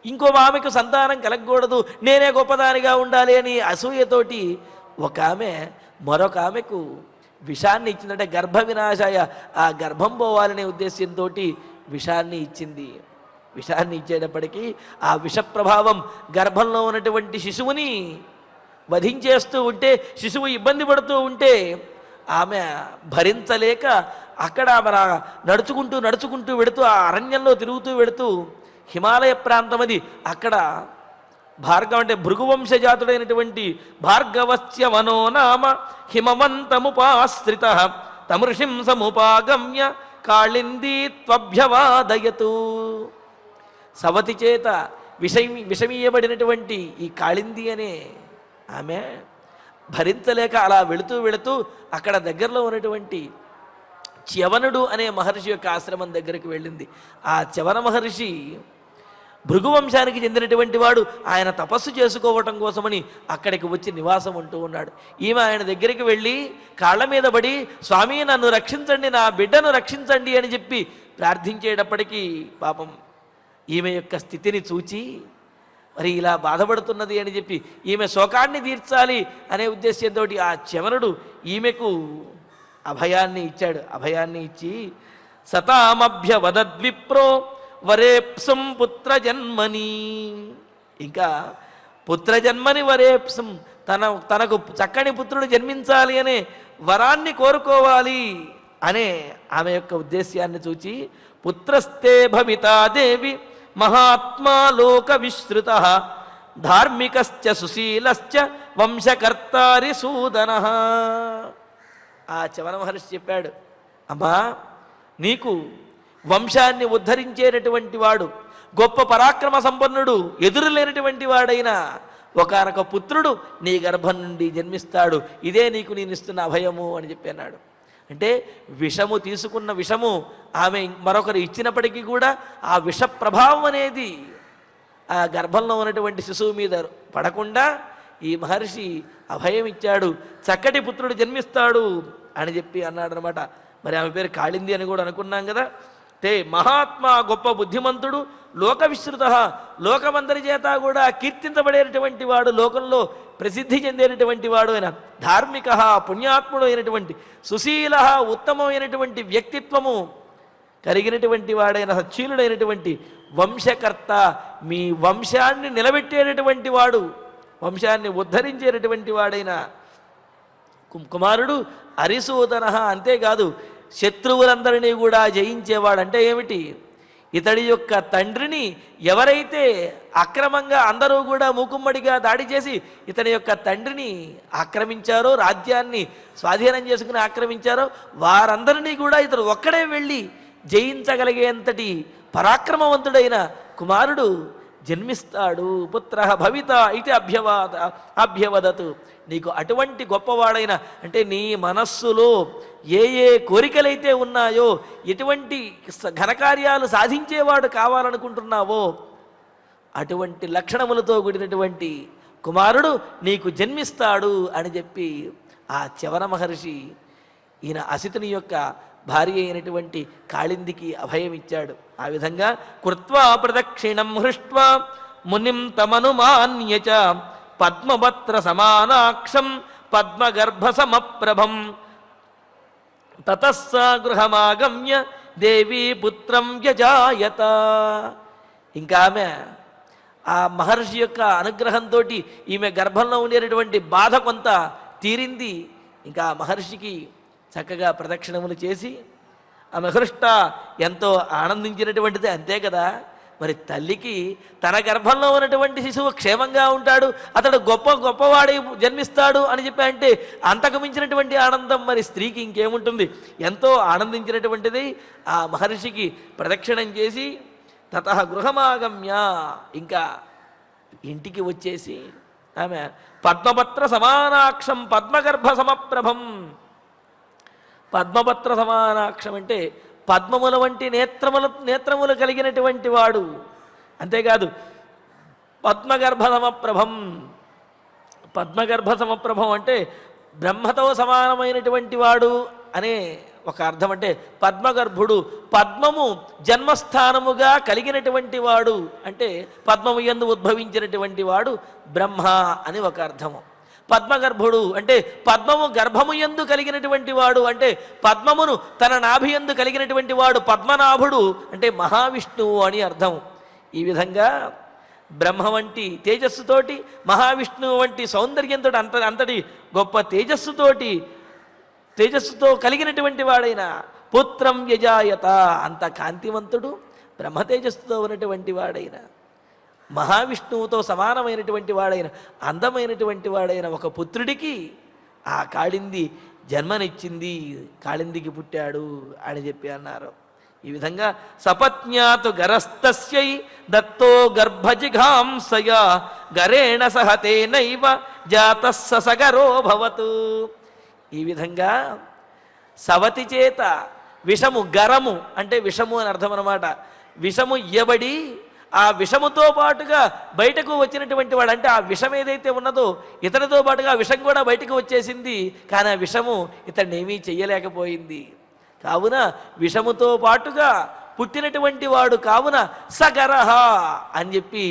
ఇంకో ఆమెకు సంతానం కలగకూడదు, నేనే గొప్పదానిగా ఉండాలి అని అసూయతోటి ఒక ఆమె మరొక ఆమెకు విషాన్ని ఇచ్చిందంటే గర్భ వినాశాయ, ఆ గర్భం పోవాలనే ఉద్దేశంతో విషాన్ని ఇచ్చింది. విషాన్ని ఇచ్చేటప్పటికీ ఆ విష ప్రభావం గర్భంలో ఉన్నటువంటి శిశువుని వధించేస్తూ ఉంటే, శిశువు ఇబ్బంది పడుతూ ఉంటే ఆమె భరించలేక అక్కడ మన నడుచుకుంటూ వెడుతూ ఆ అరణ్యంలో తిరుగుతూ వెడుతూ హిమాలయ ప్రాంతం అది, అక్కడ భార్గవ అంటే భృగువంశజాతుడైనటువంటి భార్గవస్య మనో నామ హిమవంతముపాశ్రిత తమృషిం సముపాగమ్య కాళిందీ త్వభ్యవాదయతు. సవతి చేత విషమీయబడినటువంటి ఈ కాళింది అనే ఆమె భరించలేక అలా వెళుతూ అక్కడ దగ్గరలో ఉన్నటువంటి చ్యవనుడు అనే మహర్షి యొక్క ఆశ్రమం దగ్గరికి వెళ్ళింది. ఆ చ్యవన మహర్షి భృగువంశానికి చెందినటువంటి వాడు. ఆయన తపస్సు చేసుకోవటం కోసమని అక్కడికి వచ్చి నివాసం ఉంటూ ఉన్నాడు. ఈమె ఆయన దగ్గరికి వెళ్ళి కాళ్ళ మీద పడి, స్వామి నన్ను రక్షించండి, నా బిడ్డను రక్షించండి అని చెప్పి ప్రార్థించేటప్పటికీ పాపం ఈమె యొక్క స్థితిని చూచి మరి ఇలా బాధపడుతున్నది అని చెప్పి ఈమె శోకాన్ని తీర్చాలి అనే ఉద్దేశంతో ఆ చ్యవనుడు ఈమెకు అభయాన్ని ఇచ్చాడు. అభయాన్ని ఇచ్చి సతామభ్యవదద్విప్రో వరేప్సం పుత్రజన్మని, ఇంకా పుత్రజన్మని వరేప్సం, తనకు చక్కని పుత్రుడు జన్మించాలి అనే వరాన్ని కోరుకోవాలి అనే ఆమె యొక్క ఉద్దేశ్యాన్ని చూచి పుత్రస్తే భవితా దేవి మహాత్మా లోక విశ్రుత ధార్మికశ్చ సుశీలశ్చ వంశకర్తారి సూదన. ఆ చ్యవన మహర్షి చెప్పాడు, అమ్మా నీకు వంశాన్ని ఉద్ధరించేటటువంటి వాడు, గొప్ప పరాక్రమ సంపన్నుడు, ఎదురు లేనటువంటి వాడైన ఒకనొక పుత్రుడు నీ గర్భం నుండి జన్మిస్తాడు, ఇదే నీకు నేను ఇస్తున్న అభయము అని చెప్పి అన్నాడు. అంటే విషము తీసుకున్న విషము ఆమె మరొకరు ఇచ్చినప్పటికీ కూడా ఆ విష ప్రభావం అనేది ఆ గర్భంలో ఉన్నటువంటి శిశువు మీద పడకుండా ఈ మహర్షి అభయం ఇచ్చాడు, చక్కటి పుత్రుడు జన్మిస్తాడు అని చెప్పి అన్నాడు అనమాట. మరి ఆమె పేరు కాళింది అని కూడా అనుకున్నాం కదా. తే మహాత్మా, గొప్ప బుద్ధిమంతుడు, లోక విశ్రుత, లోకమందరి చేత కూడా కీర్తించబడేటటువంటి వాడు, లోకంలో ప్రసిద్ధి చెందేటటువంటి వాడు అయిన ధార్మిక, పుణ్యాత్ముడు అయినటువంటి, సుశీల, ఉత్తమమైనటువంటి వ్యక్తిత్వము కలిగినటువంటి వాడైన, సచ్చీలుడైనటువంటి వంశకర్త, మీ వంశాన్ని నిలబెట్టేటటువంటి వాడు, వంశాన్ని ఉద్ధరించేటటువంటి వాడైన కుమారుడు అరిసూదన. అంతేకాదు శత్రువులందరినీ కూడా జయించేవాడు. అంటే ఏమిటి? ఇతడి యొక్క తండ్రిని ఎవరైతే అక్రమంగా అందరూ కూడా మూకుమ్మడిగా దాడి చేసి ఇతని యొక్క తండ్రిని ఆక్రమించారో, రాజ్యాన్ని స్వాధీనం చేసుకుని ఆక్రమించారో వారందరినీ కూడా ఇతడు ఒక్కడే వెళ్ళి జయించగలిగేంతటి పరాక్రమవంతుడైన కుమారుడు జన్మిస్తాడు. పుత్ర భవిత ఇది అభ్యవదతు. నీకు అటువంటి గొప్పవాడైన, అంటే నీ మనస్సులో ఏ ఏ కోరికలైతే ఉన్నాయో, ఎటువంటి ఘనకార్యాలు సాధించేవాడు కావాలనుకుంటున్నావో అటువంటి లక్షణములతో కూడినటువంటి కుమారుడు నీకు జన్మిస్తాడు అని చెప్పి ఆ చవన మహర్షి ఈయన అసితుని యొక్క భార్య అయినటువంటి కాళిందికి అభయం ఇచ్చాడు. ఆ విధంగా కృత్వా ప్రదక్షిణం హృష్ట్వా మునిం తమనుమాన్య చ పద్మపత్ర సమానాక్షం పద్మగర్భ సమప్రభం తతస్స గృహమాగమ్య దేవీ పుత్రం యజాయత. ఇంకా ఆమె ఆ మహర్షి యొక్క అనుగ్రహంతో ఈమె గర్భంలో ఉండేటటువంటి బాధ కొంత తీరింది. ఇంకా మహర్షికి చక్కగా ప్రదక్షిణములు చేసి ఆమె హృష్ట ఎంతో ఆనందించినటువంటిది. అంతే కదా, మరి తల్లికి తన గర్భంలో ఉన్నటువంటి శిశువు క్షేమంగా ఉంటాడు, అతడు గొప్పవాడై జన్మిస్తాడు అని చెప్పి అంటే అంతకు మించినటువంటి ఆనందం మరి స్త్రీకి ఇంకేముంటుంది? ఎంతో ఆనందించినటువంటిది. ఆ మహర్షికి ప్రదక్షిణం చేసి తతః గృహమాగమ్య, ఇంకా ఇంటికి వచ్చేసి ఆమె పద్మపత్ర సమానాక్షం పద్మగర్భ సమప్రభం. పద్మపత్ర సమానాక్షం అంటే పద్మముల వంటి నేత్రములు కలిగినటువంటి వాడు. అంతేకాదు పద్మగర్భ సమప్రభం. పద్మగర్భ సమప్రభం అంటే బ్రహ్మతో సమానమైనటువంటి వాడు అనే ఒక అర్థం. అంటే పద్మగర్భుడు, పద్మము జన్మస్థానముగా కలిగినటువంటి వాడు, అంటే పద్మము యందు ఉద్భవించినటువంటి వాడు బ్రహ్మ అని ఒక అర్థము. పద్మగర్భుడు అంటే పద్మము గర్భము యందు కలిగినటువంటి వాడు, అంటే పద్మమును తన నాభి యందు కలిగినటువంటి వాడు పద్మనాభుడు, అంటే మహావిష్ణువు అని అర్థం. ఈ విధంగా బ్రహ్మ వంటి తేజస్సుతోటి, మహావిష్ణువు వంటి సౌందర్యంతో, అంతటి గొప్ప తేజస్సుతో కలిగినటువంటి వాడైన పుత్రం యజాయత, అంత కాంతివంతుడు బ్రహ్మ తేజస్సుతో ఉన్నటువంటి వాడైన మహావిష్ణువుతో సమానమైనటువంటి వాడైన అందమైనటువంటి వాడైన ఒక పుత్రుడికి ఆ కాళింది జన్మనిచ్చింది, కాళిందికి పుట్టాడు అని చెప్పి అన్నారు. ఈ విధంగా సపత్న్యాతు గరస్తస్యై దత్తో గర్భజిఘాంసయా గరేణ సహతేనైవ జాతస్స సగరో భవతు. ఈ విధంగా సవతి చేత విషము, గరము అంటే విషము అని అర్థం అన్నమాట. విషము ఇయ్యబడి ఆ విషముతో పాటుగా బయటకు వచ్చినటువంటి వాడు, అంటే ఆ విషం ఏదైతే ఉన్నదో ఇతనితో పాటుగా ఆ విషం కూడా బయటకు వచ్చేసింది, కానీ ఆ విషము ఇతన్ని ఏమీ చెయ్యలేకపోయింది. కావున విషముతో పాటుగా పుట్టినటువంటి వాడు కావున సగరహ అని చెప్పి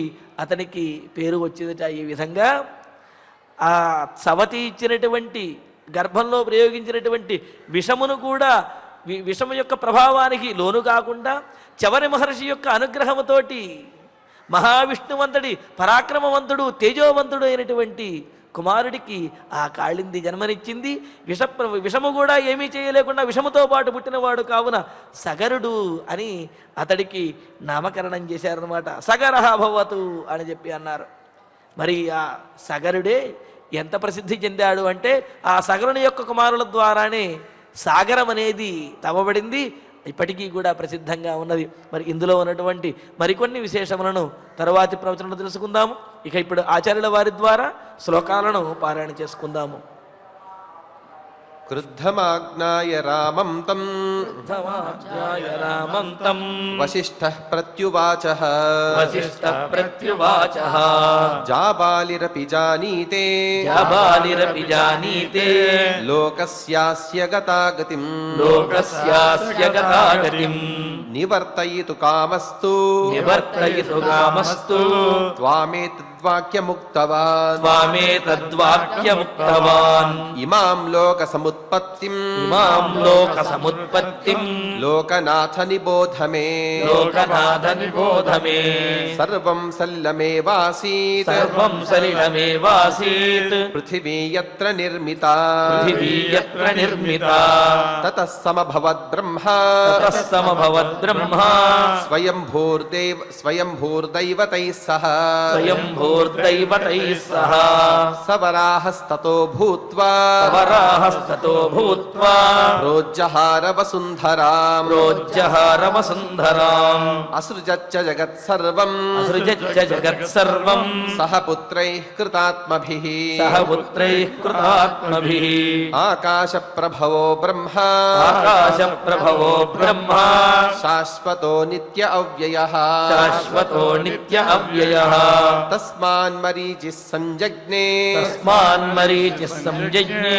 అతనికి పేరు వచ్చిందట. ఈ విధంగా ఆ సవతి ఇచ్చినటువంటి గర్భంలో ప్రయోగించినటువంటి విషమును కూడా విషము యొక్క ప్రభావానికి లోను కాకుండా చవని మహర్షి యొక్క అనుగ్రహముతోటి మహావిష్ణువంతుడి పరాక్రమవంతుడు తేజోవంతుడు అయినటువంటి కుమారుడికి ఆ కాళింది జన్మనిచ్చింది. విషము కూడా ఏమీ చేయలేకుండా విషముతో పాటు పుట్టినవాడు కావున సగరుడు అని అతడికి నామకరణం చేశారనమాట. సగరహ భవతు అని చెప్పి అన్నారు. మరి ఆ సగరుడే ఎంత ప్రసిద్ధి చెందాడు అంటే ఆ సగరుని యొక్క కుమారుల ద్వారానే సాగరం అనేది తవ్వబడింది, ఇప్పటికీ కూడా ప్రసిద్ధంగా ఉన్నది. మరి ఇందులో ఉన్నటువంటి మరికొన్ని విశేషములను తరువాతి ప్రవచనంలో తెలుసుకుందాము. ఇక ఇప్పుడు ఆచార్యుల వారి ద్వారా శ్లోకాలను పారాయణ చేసుకుందాము. క్రుద్ధమాజ్ఞాయ రామం తం వశిష్ఠః ప్రత్యువాచః జాబాలిరపి జానీతే లోకస్యాస్య గతాగతిం నివర్తయితు కామస్తు త్వామేతద్వచ त्वामेतद्वाक्यमुक्तवान् त्वामेतद्वाक्यमुक्तवान् इमां लोकसमुत्पत्तिम् इमां लोकसमुत्पत्तिम् लोकनाथ निबोध मे लोकनाथ निबोध मे सर्वं सलिलमेवासीत् सर्वं सलिलमेवासीत् पृथिवी यत्र निर्मिता पृथिवी यत्र निर्मिता ततः समभवद् ब्रह्मा ततः समभवद्ब्रह्मा स्वयंभूर्दैवतैः सह स्वयंभूर्दैवतैः सह सवराहस्ततो भूत्वा वराहस्ततो भूत्वा प्रोज्जहार वसुन्धराम् प्रोज्जहार वसुन्धराम् असृजच्च जगत्सर्वम् असृजच्च जगत्सर्वम् सह पुत्रैः कृतात्मभिः सह पुत्रैः कृतात्मभिः आकाशप्रभवो ब्रह्मा आकाशप्रभवो ब्रह्मा शाश्वतो नित्य अव्ययः शाश्वतो नित्य अव्ययः तस्मान्मरीचिः संजज्ञे तस्मान्मरीचिः संजज्ञे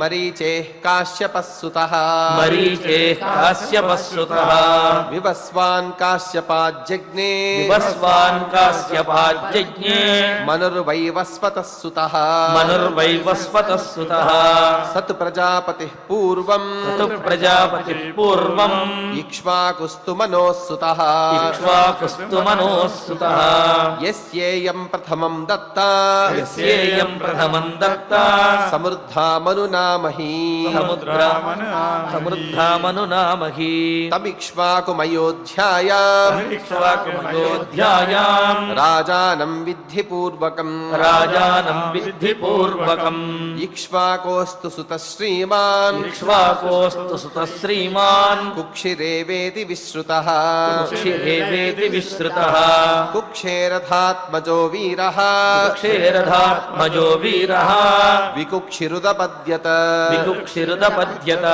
मरीचेः काश्यपः सुतः मरीचेः काश्यपः सुतः विवस्वान् काश्यपाज्जज्ञे विवस्वान् काश्यपाज्जज्ञे मनुर्वैवस्वतः सुतः मनुर्वैवस्वतः सुतः स तु प्रजापतिः पूर्वम् तु प्रजापतिः पूर्वम् इक्ष्वाकुस्तु मनोः सुतः इक्ष्वाकुस्तु मनोः सुतः यस्येयं प्रथमं दत्ता यस्येयं प्रथमं दत्ता समृद्धा मनुनामही समृद्धामनुनामहि तमिक्ष्वाकुमयोध्यायाम् इक्ष्वाकुमयोध्यायाम् राजानं विद्धि पूर्वकम् राजानं विद्धि पूर्वकम् इक्ष्वाकोस्तु सुतः श्रीमान् इक्ष्वाकोस्तु सुतः श्रीमान् कुक्षिरेवेति विश्रुतः कुक्षिरेवेति विश्रुतः कुक्षेरथात्मजो वीरः कुक्षेरथात्मजो वीरः विकुक्षिरुदपद्यत विकुक्षिरुदपद्यत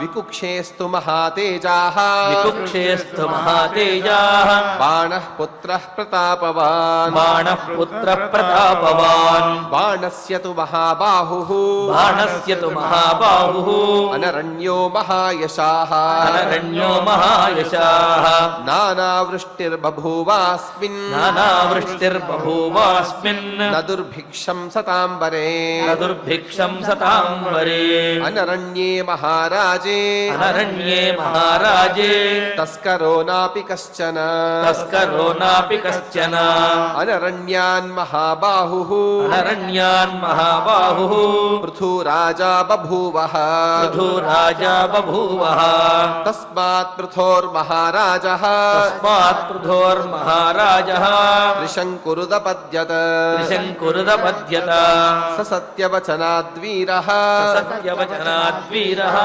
विकुक्षेस्तु महातेजाः विकुक्षेस्तु महातेजाः बाणः पुत्रः प्रतापवान् बाणः पुत्रः प्रतापवान् बाणस्य तु महाबाहुः बाणस्य तु महाबाहुः अनरण्यो महायशाः अनरण्यो महायशाः नानावृष्टिर्बभूवास्मिन् नानावृष्टिर्बभूवास्मिन् न दुर्भिक्षं सताम्बरे न दुर्भिक्षं सताम्बरे अनरण्ये महाराजे अनरण्ये महाराजे तस्करो नापि कश्चन तस्करो नापि कश्चन अनरण्यान् महाबाहुः अनरण्यान् महाबाहुः पृथुराजा बभूवः पृथुराजा बभूवः तस्मात् पृथोर्महाराजः तस्मात् पृथोर्महाराजः त्रिशङ्कुरुदपद्यत त्रिशङ्कुरुदपद्यत स सत्यवचनाद्वीरः सत्यवचनाद्वीरः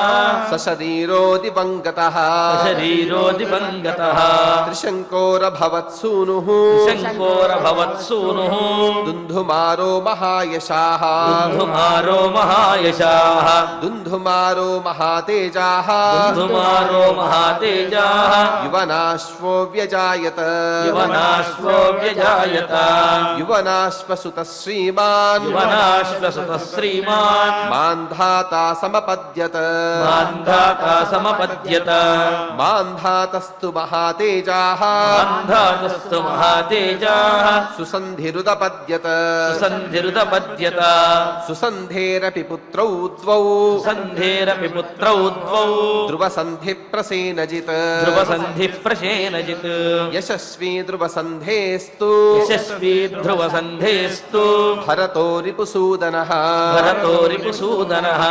सशरीरो दिवङ्गतः शरीरो दिवङ्गतः त्रिशङ्कोरभवत्सूनुः शङ्कोरभवत्सूनुः दुन्धुमारो महायशाः दुन्धुमारो महायशाः दुन्धुमारो महातेजाः दुन्धुमारो महातेजाः युवनाश्वो व्यजायत युवनाश्वो व्यजायत युवनाश्वसुतः श्रीमान् युवनाश्वसुतः श्रीमान् मान्धाता समपद्यत मान्धाता समपद्यत मान्धातस्तु महातेजाः मान्धातस्तु महातेजाः सुसन्धिरुदपद्यत सुसन्धिरुदपद्यत सुसन्धेरपि पुत्रौ द्वौ सन्धेरपि पुत्रौ द्वौ ध्रुवसन्धिप्रसेनजित् ध्रुवसन्धिः प्रसेनजित् यशस्वी ध्रुवसन्धेस्तु यशस्वी ध्रुवसन्धेस्तु भरतो रिपुसूदनः भरतो रिपुसूदनः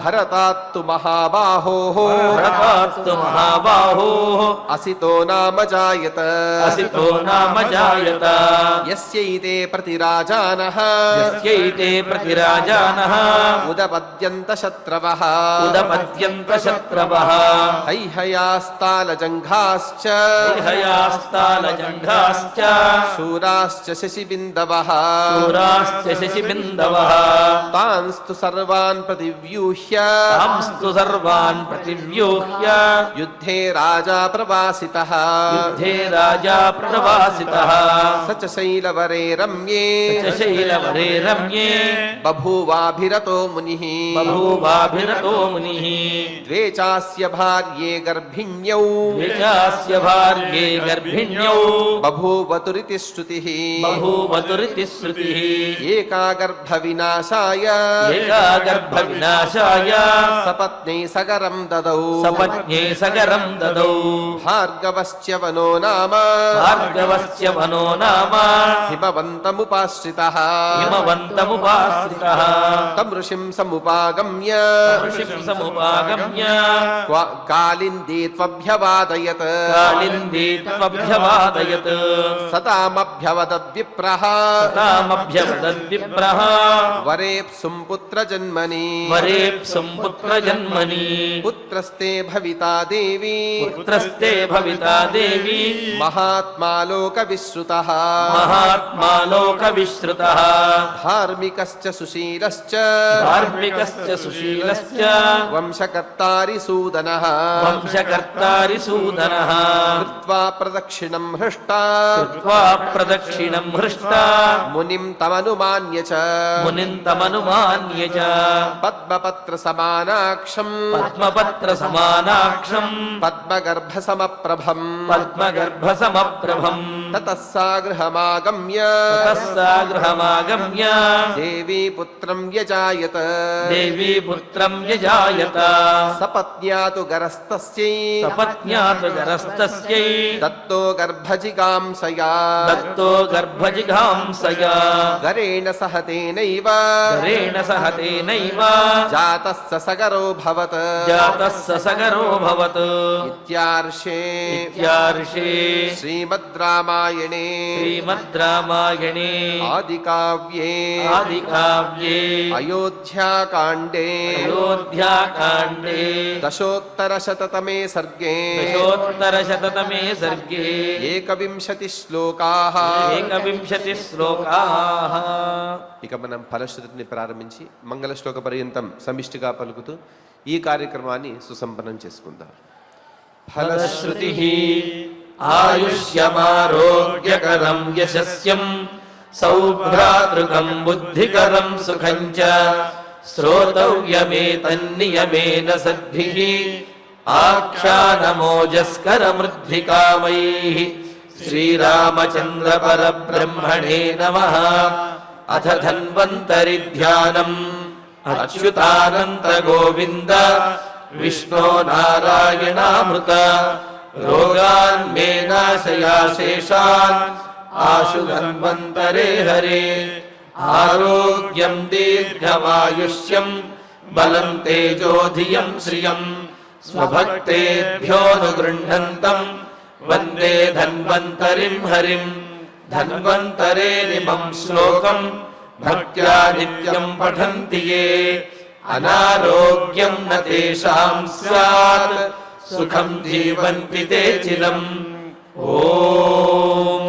भरतात्तु महाबाहोः भरतात्तु महाबाहोः असितो नाम जायत असितो नाम जायत यस्यैते प्रतिराजानः यस्यैते प्रतिराजानः उदपद्यन्त शत्रवः उदपद्यन्त शत्रवः हैहयास्तालजङ्घाश्च हयास्तालजङ्घाश्च शूराश्च शशिबिन्दवः शूराश्च शशिबिन्दवः तांस्तु सर्वान् प्रतिव्यूह्य तांस्तु सर्वान् प्रतिव्यूह्य युद्धे राजा प्रवासितः युद्धे राजा प्रवासितः स च शैलवरे रम्ये च शैलवरे रम्ये बभूवाभिरतो मुनिः बभूवाभिरतो मुनिः द्वे चास्य भार्ये गर्भिण्यौ द्विजास्य भार्ये गर्भिण्यौ बभूवतुरिति श्रुतिः बभूवतुरिति श्रुतिः एका गर्भविनाशाय एका गर्भविनाशाय सपत्न्यै सगरं ददौ सपत्न्यै सगरं ददौ भार्गवश्च वनो नाम भार्गवस्य वनो नाम हिमवन्तमुपाश्रितः हिमवन्तमुपाश्रितः तं ऋषिं समुपागम्य ऋषिं समुपागम्य कालिन्दी त्वभ्यवादयत् कालिन्दी त्वभ्यवादयत् सतामभ्यवदद्विप्रः तामभ्यवदद्विप्रः वरेप्सुं पुत्रजन्मनि वरेप्सुं पुत्रजन्मनि पुत्रस्ते भविता देवी पुत्रस्ते भविता देवी महात्मा लोकविश्रुतः महात्मा लोकविश्रुतः धार्मिकश्च सुशीलश्च धार्मिकश्च सुशीलश्च वंशकर्तारि सूदनः वंशकर्तारि सूदनः कृत्वा प्रदक्षिणं हृष्टा कृत्वा प्रदक्षिणं हृष्टा मुनिं तमनुमान्य च मुनिं तमनुमान्य च पद्मपत्रसमानाक्षं पद्मपत्रसमानाक्षं पद्मगर्भसमप्रभम् पद्मगर्भसमप्रभम् ततः सा गृहमागम्य ततः सा गृहमागम्य देवी पुत्रं व्यजायत देवी पुत्रं व्यजायत सपत्न्या तु गरस्तस्यै सपत्न्या तु गरस्तस्यै दत्तो गर्भजिगांसया दत्तो गर्भजिघांसया गरेण सह तेनैव गरेण सह तेनैव जातः स सगरोऽभवत् जातः स सगरोऽभवत् इत्यार्षे इत्यार्षे श्रीमद् रामायणे श्रीमद् रामायणे आदिकाव्ये आदिकाव्ये अयोध्याकाण्डे अयोध्याकाण्डे दशोत्तरशततमे सर्गे दशोत्तरशततमे सर्गे एकविंशतिश्लोकाः एकविंशतिः श्लोकाः ఇక మనం ఫలశ్రుతిని ప్రారంభించి మంగళ శ్లోక పర్యంతం సమిష్టిగా పలుకుతూ ఈ కార్యక్రమాన్ని సుసంపన్నం చేసుకుందాం. ఫలశ్రుతిః ఆయుష్యమారోగ్యకరం యశస్యం సౌభ్రాతృకం బుద్ధికరం సుఖం చ శ్రోతవ్యమేతన్నియమేన సద్భిః ఆఖ్యానమోజస్కరమృద్ధికామైః శ్రీరామచంద్ర పరబ్రహ్మణే నమః. అథ ధన్వంతరి ధ్యానం అచ్యుతానంత గోవింద విష్ణో నారాయణామృత రోగాన్ మే నాశయాశేషాన్ ఆశు ధన్వంతరే హరే. ఆరోగ్యం దీర్ఘమాయుష్యం బలం తేజోధియం శ్రియం స్వభక్తేభ్యోనుగృహంతం వందే ధన్వంతరిం హరిం. ధన్వంతరేరిమం శ్లోకం భక్త్యా నిత్యం పఠంతి యే అనారోగ్యం న తేషాం స్యాత్ సుఖం జీవంతి తే చిరం. ఓం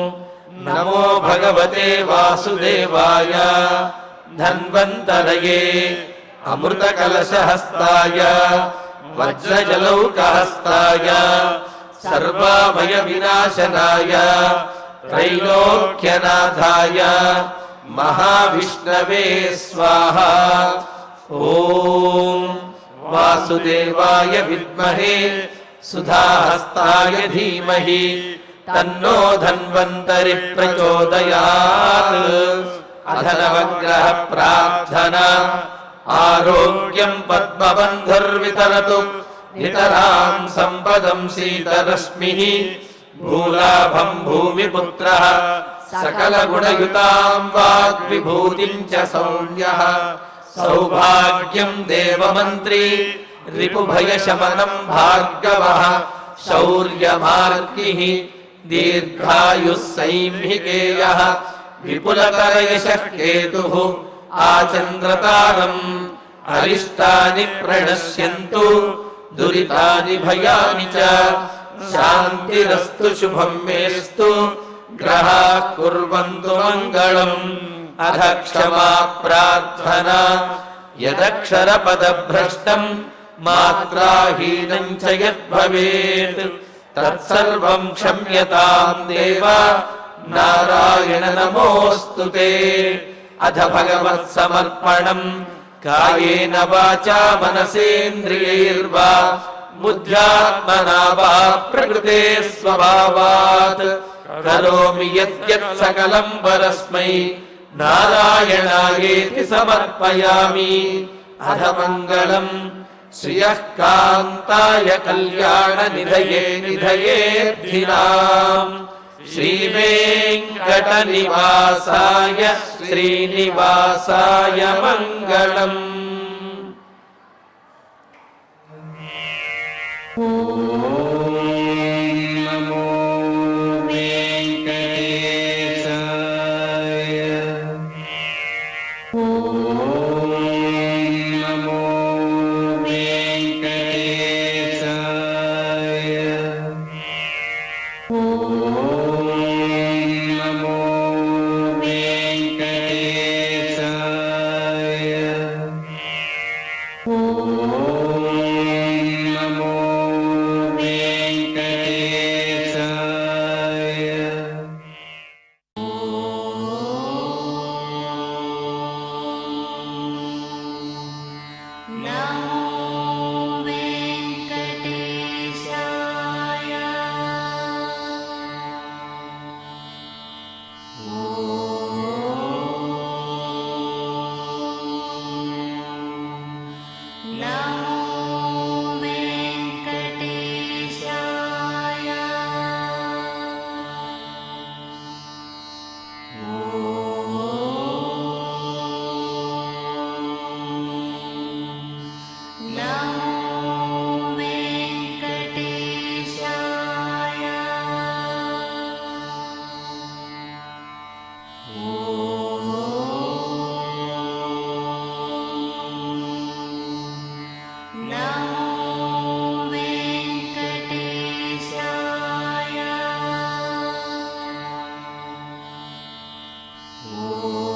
నమో భగవతే వాసుదేవాయ ధన్వంతరయే అమృతకలశహస్తాయ వజ్రజలౌకహస్తాయ సర్వామయ వినాశనాయ త్రైలోక్యనాథాయ మహావిష్ణవే స్వాహా. ఓం వాసుదేవాయ విద్మహే సుధాహస్తాయ ధీమహి తన్నో ధన్వంతరి ప్రచోదయాత్. అథ నవగ్రహ ప్రార్థనా ఆరోగ్యం పద్మబంధుర్వితరతు నితరాం సంపదం శీతరశ్మిః భూలాభం భూమిపుత్రః సకలగుణయుతాం వాగ్విభూతిం చ సౌమ్యః. సౌభాగ్యం దేవమంత్రీ రిపుభయశమనం భార్గవః. శౌర్యమార్గిః దీర్ఘాయుః సైంహికేయః. విపులతరయశః కేతుః ఆచంద్రతారం. అరిష్టాని ప్రణశ్యంతు దురితాని భయాని చ. శాంతిరస్తు శుభం మేస్తు గ్రహాః కుర్వంతు మంగళం. అథ క్షమా ప్రార్థనా యదక్షరపదభ్రష్టం మాత్రాహీనం చ యద్భవేత్ తత్సర్వం క్షమ్యతాం దేవ నారాయణ నమోऽస్తు తే. అథ భగవత్సమర్పణం కాయేన వాచా మనసేంద్రియైర్వా బుద్ధ్యాత్మనా వా ప్రకృతే స్వభావాత్ కరోమి యత్ సకలం పరస్మై నారాయణాయేతి సమర్పయామి. అథ మంగళం శ్రియః కాంతాయ కళ్యాణ నిధయే నిధయేర్థినాం శ్రీవేంకట నివాసాయ శ్రీనివాసాయ మంగళం. Oh